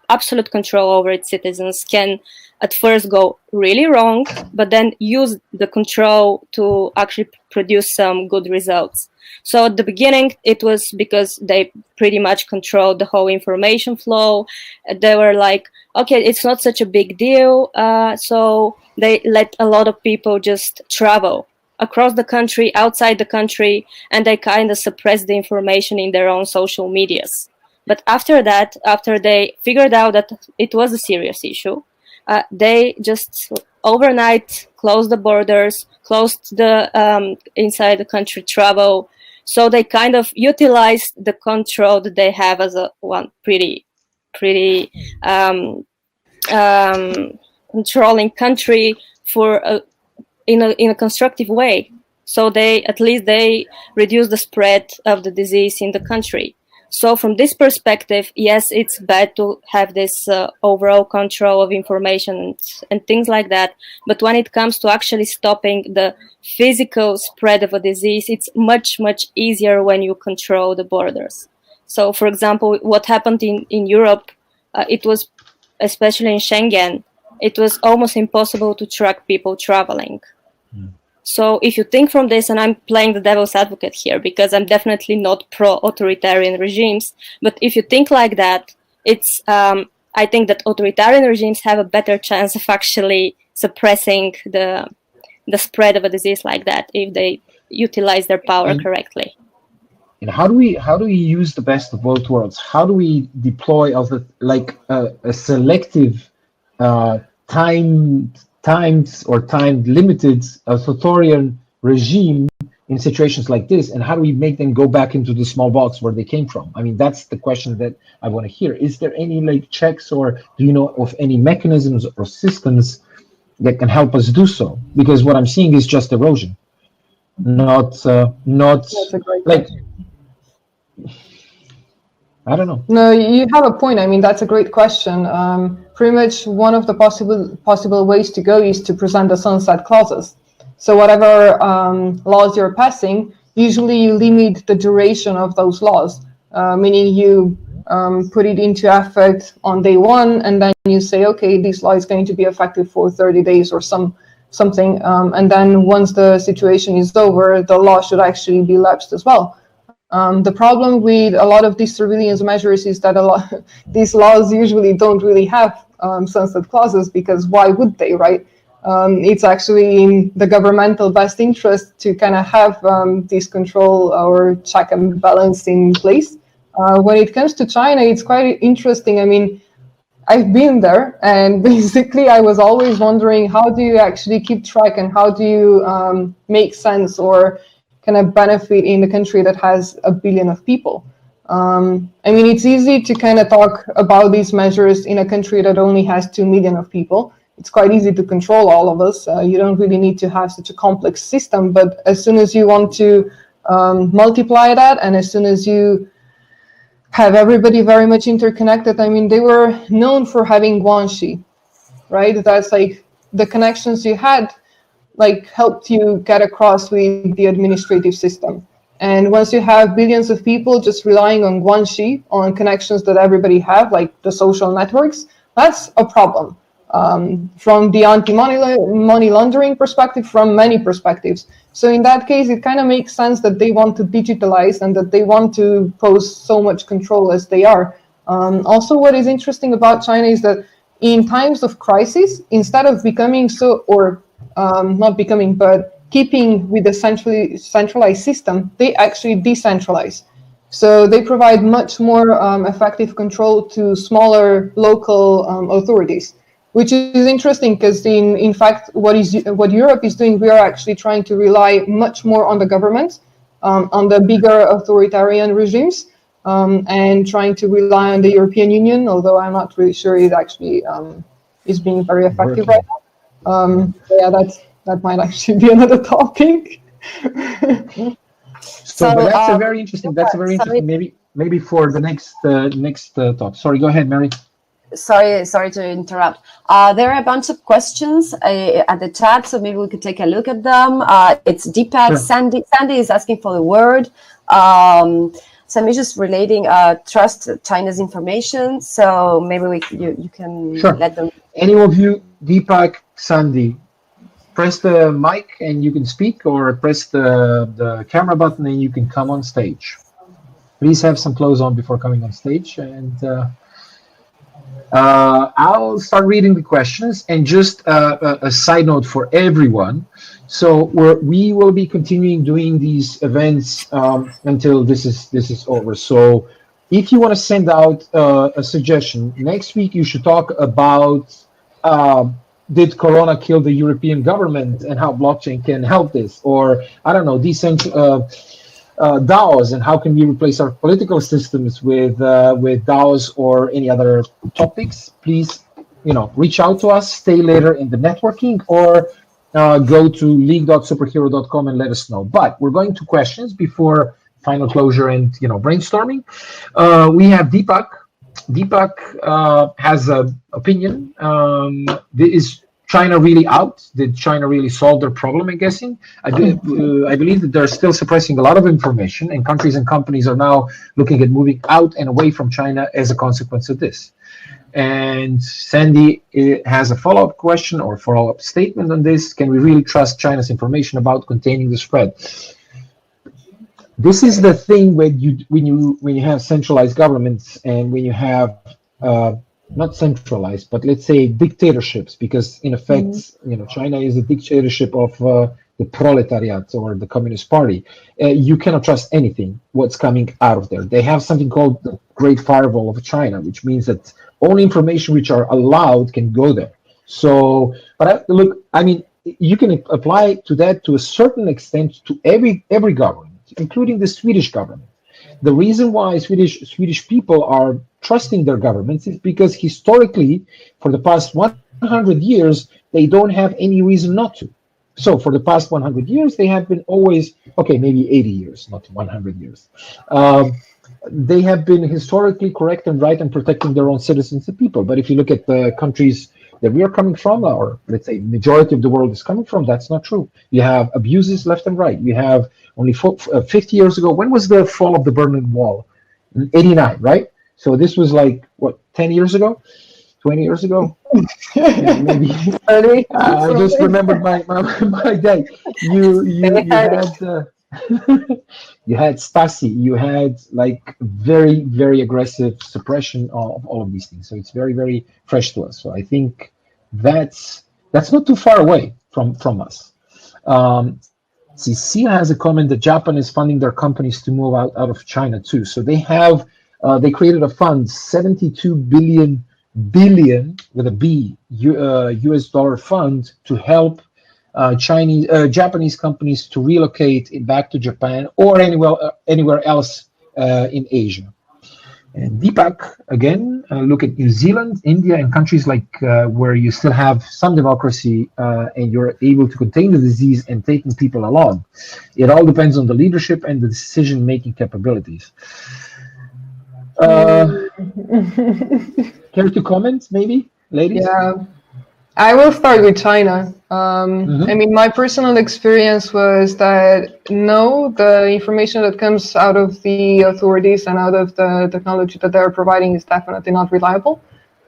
absolute control over its citizens can at first go really wrong, but then use the control to actually produce some good results. So at the beginning, it was because they pretty much controlled the whole information flow. They were like, okay, it's not such a big deal. So they let a lot of people just travel across the country, outside the country, and they kind of suppressed the information in their own social medias. But after that, after they figured out that it was a serious issue, they just overnight closed the borders, closed the inside the country travel. So they kind of utilized the control that they have as one pretty pretty controlling country for in a constructive way. So at least they reduce the spread of the disease in the country. So from this perspective, yes, it's bad to have this overall control of information and things like that. But when it comes to actually stopping the physical spread of a disease, it's much, much easier when you control the borders. So, for example, what happened in Europe, it was, especially in Schengen, it was almost impossible to track people traveling. So if you think from this, and I'm playing the devil's advocate here because I'm definitely not pro-authoritarian regimes, but if you think like that, it's I think that authoritarian regimes have a better chance of actually suppressing the spread of a disease like that if they utilize their power correctly. And how do we use the best of both worlds? How do we deploy a selective time-limited authoritarian regime in situations like this, and how do we make them go back into the small box where they came from? I mean, that's the question that I want to hear. Is there any checks, or do you know of any mechanisms or systems that can help us do so? Because what I'm seeing is just erosion, not I don't know. No, you have a point. I mean, that's a great question. Pretty much one of the possible ways to go is to present the sunset clauses. So whatever laws you're passing, usually you limit the duration of those laws, meaning you put it into effect on day one, and then you say, okay, this law is going to be effective for 30 days or something. And then once the situation is over, the law should actually be lapsed as well. The problem with a lot of these surveillance measures is that these laws usually don't really have sunset clauses, because why would they, right? It's actually in the governmental best interest to kind of have this control or check and balance in place. When it comes to China, it's quite interesting. I mean, I've been there, and basically I was always wondering, how do you actually keep track, and how do you make sense or kind of benefit in the country that has 1 billion of people? I mean, it's easy to kind of talk about these measures in a country that only has 2 million of people. It's quite easy to control all of us. You don't really need to have such a complex system. But as soon as you want to multiply that, and as soon as you have everybody very much interconnected, I mean, they were known for having guanxi, right? That's like the connections you had helped you get across with the administrative system. And once you have billions of people just relying on guanxi, on connections that everybody have, like the social networks, that's a problem. From the anti-money laundering perspective, from many perspectives. So in that case, it kind of makes sense that they want to digitalize and that they want to pose so much control as they are. Also, what is interesting about China is that in times of crisis, instead of becoming but keeping with the centralized system, they actually decentralize. So they provide much more effective control to smaller local authorities, which is interesting because in fact, what Europe is doing, we are actually trying to rely much more on the government, on the bigger authoritarian regimes, and trying to rely on the European Union, although I'm not really sure it actually is being very effective right now. Yeah, that might actually be another topic. But that's a very interesting. That's a very interesting. Maybe for the next talk. Sorry, go ahead, Mery. Sorry to interrupt. There are a bunch of questions at the chat, so maybe we could take a look at them. It's Deepak. Sure. Sandy is asking for the word. Some issues relating trust China's information. So maybe you can let them. Any of you, Deepak, Sandy, press the mic and you can speak, or press the camera button and you can come on stage. Please have some clothes on before coming on stage, and I'll start reading the questions. And just a side note for everyone. So we will be continuing doing these events until this is over. So if you want to send out a suggestion, next week you should talk about did Corona kill the European government and how blockchain can help this, or I don't know, DAOs and how can we replace our political systems with DAOs or any other topics, please, reach out to us, stay later in the networking, or go to league.superhero.com and let us know. But we're going to questions before final closure and brainstorming. We have Deepak. Deepak has an opinion. Is China really out? Did China really solve their problem? I'm guessing. I believe that they're still suppressing a lot of information, and countries and companies are now looking at moving out and away from China as a consequence of this. And Sandy has a follow-up question or follow-up statement on this. Can we really trust China's information about containing the spread? This is the thing when you have centralized governments and when you have not centralized, but let's say dictatorships, because in effect, China is a dictatorship of the proletariat or the Communist Party. You cannot trust anything what's coming out of there. They have something called the Great Firewall of China, which means that only information which are allowed can go there. So, but you can apply to that to a certain extent to every government, including the Swedish government. The reason why Swedish people are trusting their governments is because historically, for the past 100 years, they don't have any reason not to. So for the past 100 years, they have been always, maybe 80 years, not 100 years. They have been historically correct and right and protecting their own citizens and people. But if you look at the countries that we are coming from, or let's say majority of the world is coming from, that's not true. You have abuses left and right. You have only 50 years ago. When was the fall of the Berlin Wall? In 89, right? So this was 10 years ago? 20 years ago? Yeah, maybe. I just remembered my day. You had Stasi, you had very, very aggressive suppression of all of these things. So it's very, very fresh to us. So I think that's not too far away from us. Sia has a comment that Japan is funding their companies to move out of China too. So they have they created a fund, 72 billion with a B US dollar fund to help Japanese companies to relocate back to Japan or anywhere else in Asia. And Deepak, again, look at New Zealand, India, and countries where you still have some democracy and you're able to contain the disease and taking people along. It all depends on the leadership and the decision-making capabilities. Care to comment, maybe, ladies? Yeah. I will start with China. My personal experience was that no, the information that comes out of the authorities and out of the technology that they're providing is definitely not reliable.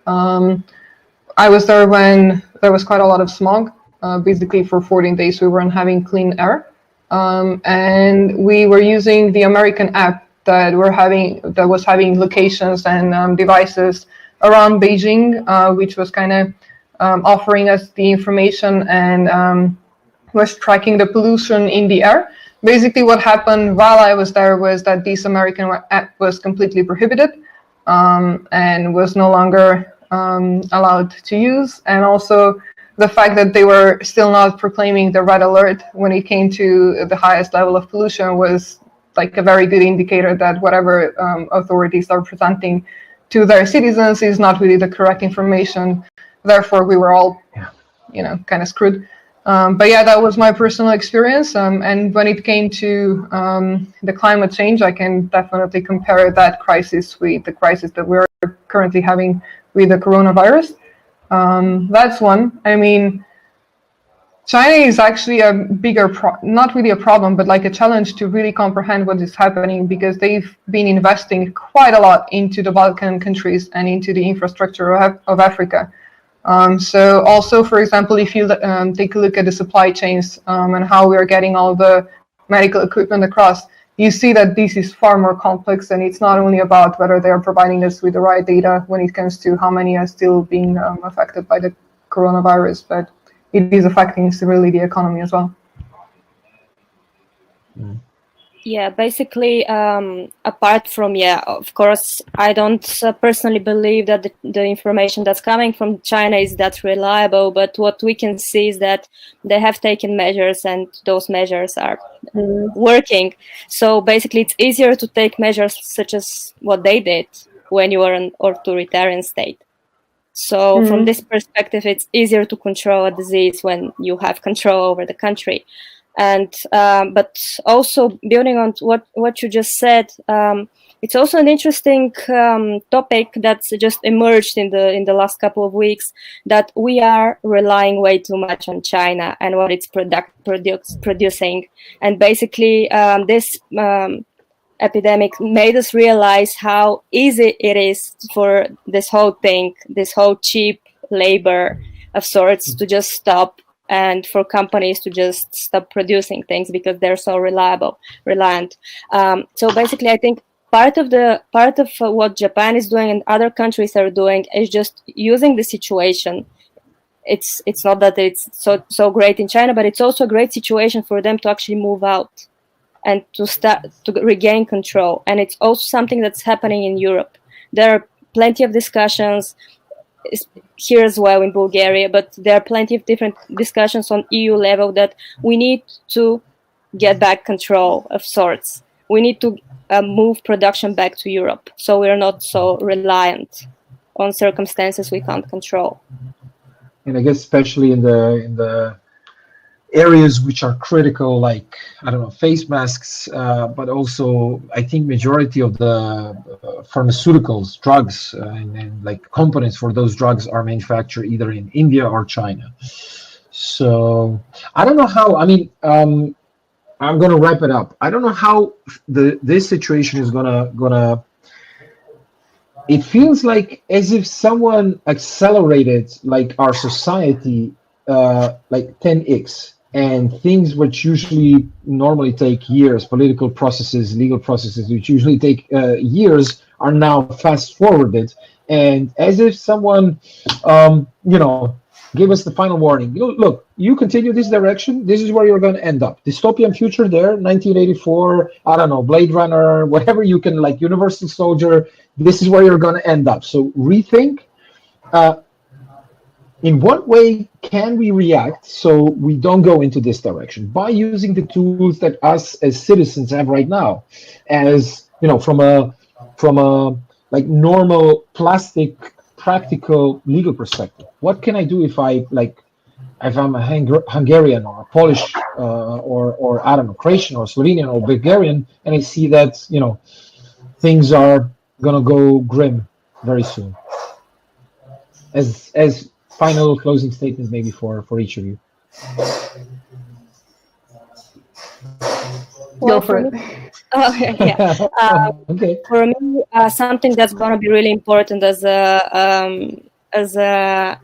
I was there when there was quite a lot of smog. Basically, for 14 days, we weren't having clean air. And we were using the American app that was having locations and devices around Beijing, which was kind of offering us the information and was tracking the pollution in the air. Basically, what happened while I was there was that this American app was completely prohibited and was no longer allowed to use. And also the fact that they were still not proclaiming the red alert when it came to the highest level of pollution was a very good indicator that whatever authorities are presenting to their citizens is not really the correct information. Therefore, we were all, kind of screwed. But yeah, that was my personal experience. And when it came to the climate change, I can definitely compare that crisis with the crisis that we're currently having with the coronavirus. That's one. China is actually a bigger, not really a problem, but a challenge to really comprehend what is happening, because they've been investing quite a lot into the Balkan countries and into the infrastructure of Africa. So also, for example, if you take a look at the supply chains and how we are getting all the medical equipment across, you see that this is far more complex, and it's not only about whether they are providing us with the right data when it comes to how many are still being affected by the coronavirus, but it is affecting severely the economy as well. Yeah, basically, apart from, of course, I don't personally believe that the information that's coming from China is that reliable, but what we can see is that they have taken measures and those measures are working. So basically, it's easier to take measures such as what they did when you are an authoritarian state. So from this perspective, it's easier to control a disease when you have control over the country. And but also building on what you just said, it's also an interesting topic that's just emerged in the last couple of weeks, that we are relying way too much on China and what it's producing. And basically, this epidemic made us realize how easy it is for this whole thing, this whole cheap labor of sorts, to just stop, and for companies to just stop producing things because they're so reliant. So basically, I think part of what Japan is doing and other countries are doing is just using the situation. It's not that it's so great in China, but it's also a great situation for them to actually move out and to start to regain control. And it's also something that's happening in Europe. There are plenty of discussions here as well in Bulgaria, but there are plenty of different discussions on EU level that we need to get back control of sorts. We need to move production back to Europe, so we're not so reliant on circumstances we can't control. And I guess especially in the areas which are critical, like, I don't know, face masks, but also I think majority of the pharmaceuticals, drugs, and like components for those drugs are manufactured either in India or China. So I don't know how, I mean, I'm going to wrap it up. I don't know how this situation is gonna it feels like as if someone accelerated like our society like 10x, and things which usually normally take years, political processes, legal processes, which usually take years, are now fast forwarded. And as if someone, gave us the final warning. Look, you continue this direction, this is where you're going to end up. Dystopian future there, 1984, I don't know, Blade Runner, whatever you can, like Universal Soldier, this is where you're going to end up. So rethink. In what way can we react so we don't go into this direction? By using the tools that us as citizens have right now, as from a like normal plastic practical legal perspective. What can I do if I'm a Hungarian or a Polish or I don't know, Croatian or Slovenian or Bulgarian, and I see that things are gonna go grim very soon. As final closing statements, maybe for each of you. Go for it. Okay. For me, something that's going to be really important as a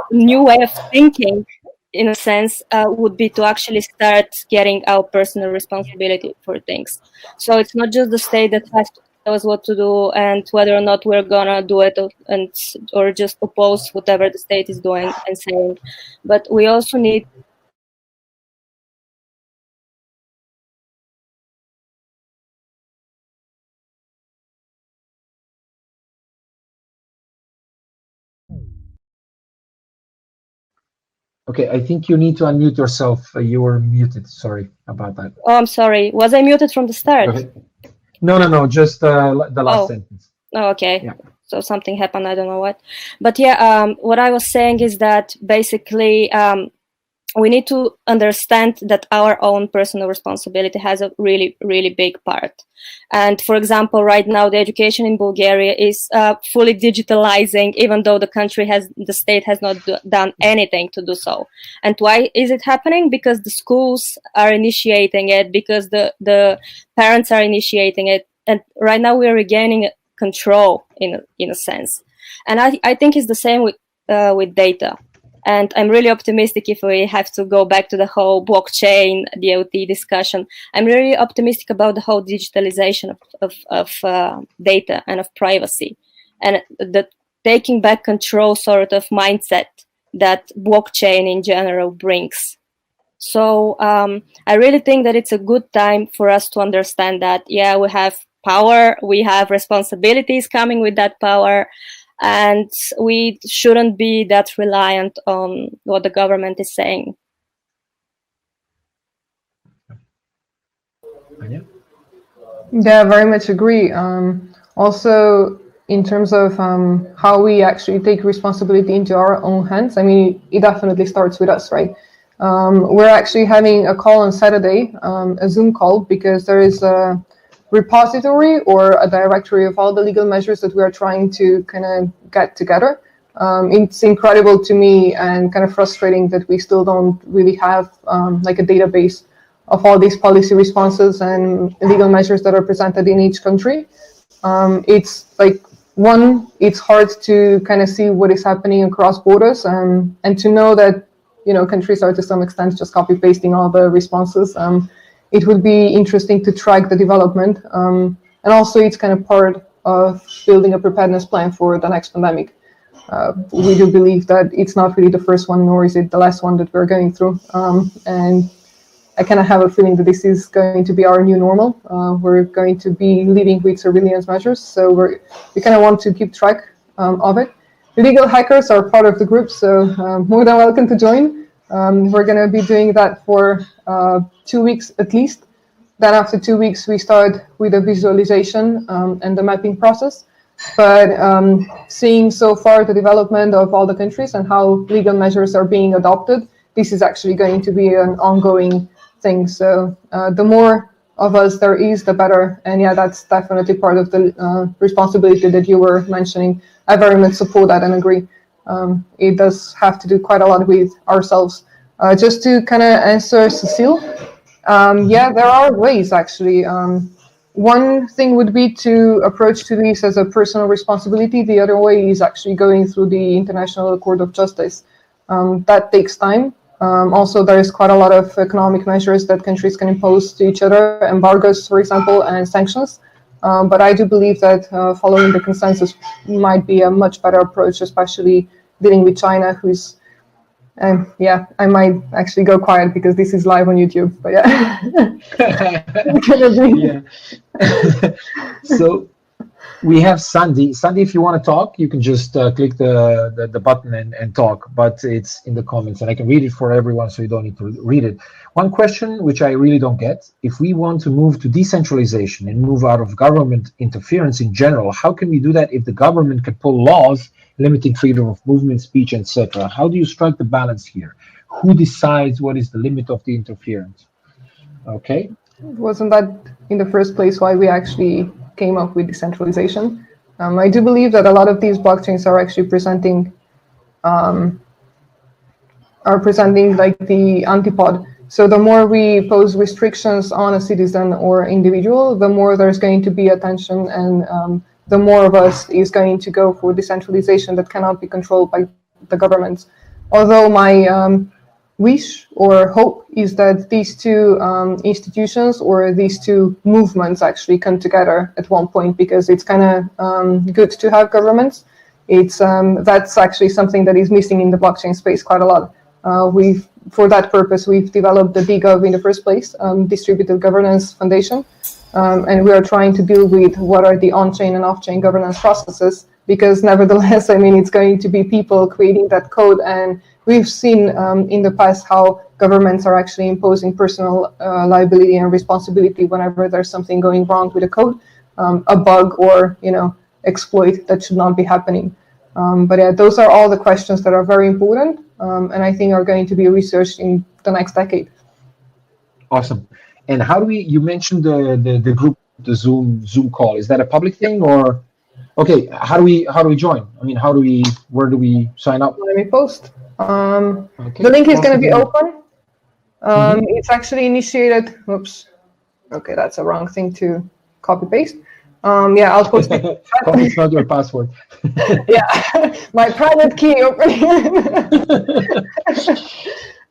new way of thinking, in a sense, would be to actually start getting our personal responsibility for things. So it's not just the state that has to tell us what to do and whether or not we're gonna do it, or just oppose whatever the state is doing and saying, but we also need Okay, I think you need to unmute yourself. You were muted. Sorry about that. Oh, I'm sorry. Was I muted from the start? No. Just the last sentence. Oh, okay. Yeah. So something happened. I don't know what. But yeah, what I was saying is that basically we need to understand that our own personal responsibility has a really, really big part. And for example, right now, the education in Bulgaria is fully digitalizing, even though the state has not done anything to do so. And why is it happening? Because the schools are initiating it, because the parents are initiating it. And right now we're regaining control in a sense. And I think it's the same with data. And I'm really optimistic if we have to go back to the whole blockchain, DOT discussion. I'm really optimistic about the whole digitalization of data and of privacy, and the taking back control sort of mindset that blockchain in general brings. So I really think that it's a good time for us to understand that, yeah, we have power, we have responsibilities coming with that power, and we shouldn't be that reliant on what the government is saying. Yeah, very much agree. Also, in terms of how we actually take responsibility into our own hands, I mean, it definitely starts with us, right? We're actually having a call on Saturday, a Zoom call, because there is a repository or a directory of all the legal measures that we are trying to kind of get together. It's incredible to me and kind of frustrating that we still don't really have like a database of all these policy responses and legal measures that are presented in each country. It's like, one, it's hard to kind of see what is happening across borders, and to know that, you know, countries are to some extent just copy pasting all the responses. It would be interesting to track the development, and also it's kind of part of building a preparedness plan for the next pandemic. We do believe that it's not really the first one, nor is it the last one that we're going through, and I kind of have a feeling that this is going to be our new normal. We're going to be living with surveillance measures, so we kind of want to keep track of it. Legal hackers are part of the group, so more than welcome to join. We're going to be doing that for 2 weeks at least. Then after 2 weeks, we start with the visualization and the mapping process. But seeing so far the development of all the countries and how legal measures are being adopted, this is actually going to be an ongoing thing. So the more of us there is, the better. And yeah, that's definitely part of the responsibility that you were mentioning. I very much support that and agree. It does have to do quite a lot with ourselves. Just to kind of answer Cecile, yeah, there are ways actually. One thing would be to approach to this as a personal responsibility. The other way is actually going through the International Court of Justice. That takes time. Also, there is quite a lot of economic measures that countries can impose to each other, embargoes, for example, and sanctions. But I do believe that following the consensus might be a much better approach, especially dealing with China, who's, yeah, I might actually go quiet because this is live on YouTube, but yeah. Yeah. So we have Sandy. Sandy, if you want to talk, you can just click the button and talk, but it's in the comments and I can read it for everyone, so you don't need to read it. One question which I really don't get: if we want to move to decentralization and move out of government interference in general, how can we do that if the government can pull laws limiting freedom of movement, speech, etc.? How do you strike the balance here? Who decides what is the limit of the interference? Okay. Wasn't that in the first place why we actually came up with decentralization? I do believe that a lot of these blockchains are actually presenting like the antipode. So the more we pose restrictions on a citizen or individual, the more there's going to be attention, and the more of us is going to go for decentralization that cannot be controlled by the governments. Although my wish or hope is that these two institutions or these two movements actually come together at one point, because it's kind of good to have governments. It's that's actually something that is missing in the blockchain space quite a lot. For that purpose, we've developed the DGov in the first place, Distributed Governance Foundation, and we are trying to deal with what are the on-chain and off-chain governance processes, because nevertheless, I mean, it's going to be people creating that code, and we've seen in the past how governments are actually imposing personal liability and responsibility whenever there's something going wrong with a code, a bug or, you know, exploit that should not be happening. But yeah, those are all the questions that are very important, and I think are going to be researched in the next decade. Awesome. And how do we? You mentioned the group, the Zoom call. Is that a public thing, or okay? How do we join? I mean, where do we sign up? Let me post. Okay. The link is going to be open. It's actually initiated. Oops. Okay, that's a wrong thing to copy paste. Yeah, I'll post it. It's not your password. Yeah, my private key opening.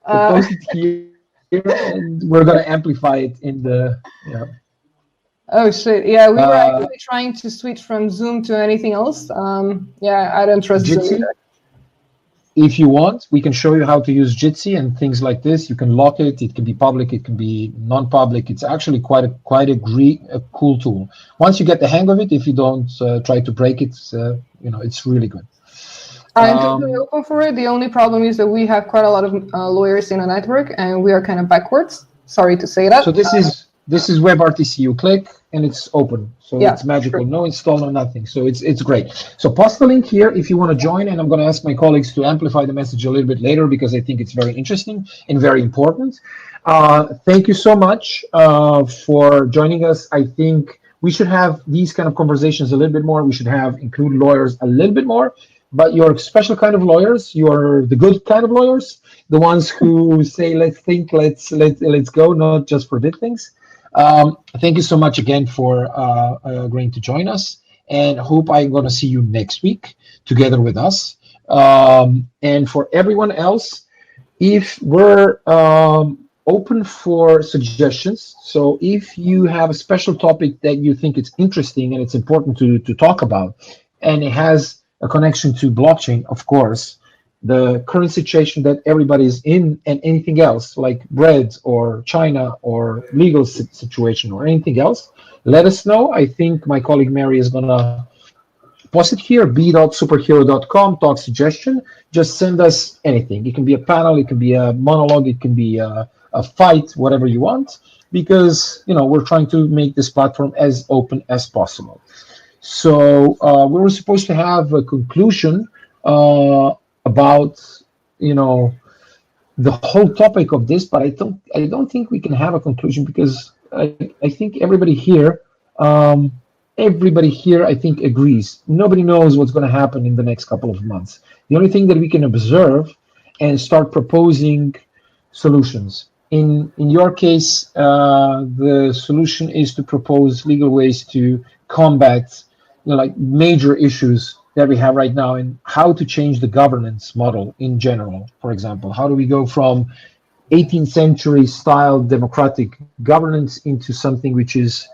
Post it here, and we're gonna amplify it in the. Yeah. Oh shit! Yeah, we were actually trying to switch from Zoom to anything else. Yeah, I don't trust Zoom. if you want, we can show you how to use Jitsi and things like this. You can lock it. It can be public. It can be non-public. It's actually quite a cool tool. Once you get the hang of it, if you don't try to break it, it's really good. I'm totally open for it. The only problem is that we have quite a lot of lawyers in a network, and we are kind of backwards. Sorry to say that. So this is WebRTC. You click and it's open. So Yeah, it's magical. sure. No install, no nothing. So it's great. So post the link here if you want to join, and I'm going to ask my colleagues to amplify the message a little bit later because I think it's very interesting and very important. Thank you so much for joining us. I think we should have these kind of conversations a little bit more. We should include lawyers a little bit more. But you're a special kind of lawyers. You're the good kind of lawyers, the ones who say, let's think, let's go, not just forbid things. Thank you so much again for agreeing to join us, and hope I'm going to see you next week together with us. And for everyone else, if we're open for suggestions, so if you have a special topic that you think it's interesting and it's important to talk about, and it has a connection to blockchain, of course, the current situation that everybody is in, and anything else like bread or China or legal situation or anything else, let us know. I think my colleague Mery is going to post it here, b.superhero.com, talk suggestion. Just send us anything. It can be a panel, it can be a monologue, it can be a fight, whatever you want, because we're trying to make this platform as open as possible. So we were supposed to have a conclusion about the whole topic of this, but I don't think we can have a conclusion because I think everybody here I think agrees. Nobody knows what's going to happen in the next couple of months. The only thing that we can observe and start proposing solutions. In your case, the solution is to propose legal ways to combat like major issues that we have right now, and how to change the governance model in general. For example, how do we go from 18th century style democratic governance into something which is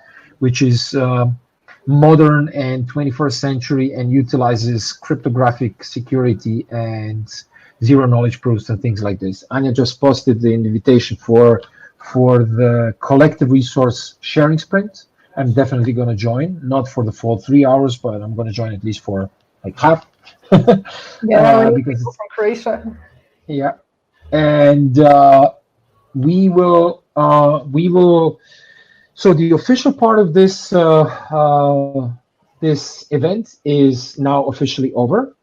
modern and 21st century and utilizes cryptographic security and zero knowledge proofs and things like this. Anya just posted the invitation for the collective resource sharing sprint. I'm definitely going to join, not for the full 3 hours, but I'm going to join at least for like half. Because it's from Croatia. Yeah, and we will. So the official part of this this event is now officially over.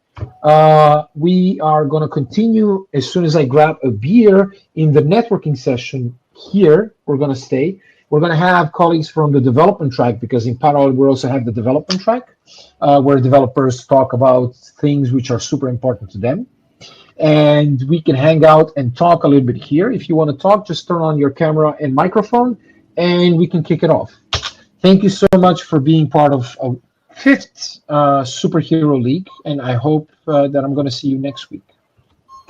We are going to continue as soon as I grab a beer in the networking session here. We're going to stay. We're going to have colleagues from the development track, because in parallel we also have the development track where developers talk about things which are super important to them. And we can hang out and talk a little bit here. If you want to talk, just turn on your camera and microphone and we can kick it off. Thank you so much for being part of a 5th Superhero League, and I hope that I'm going to see you next week.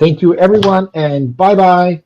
Thank you, everyone, and bye-bye.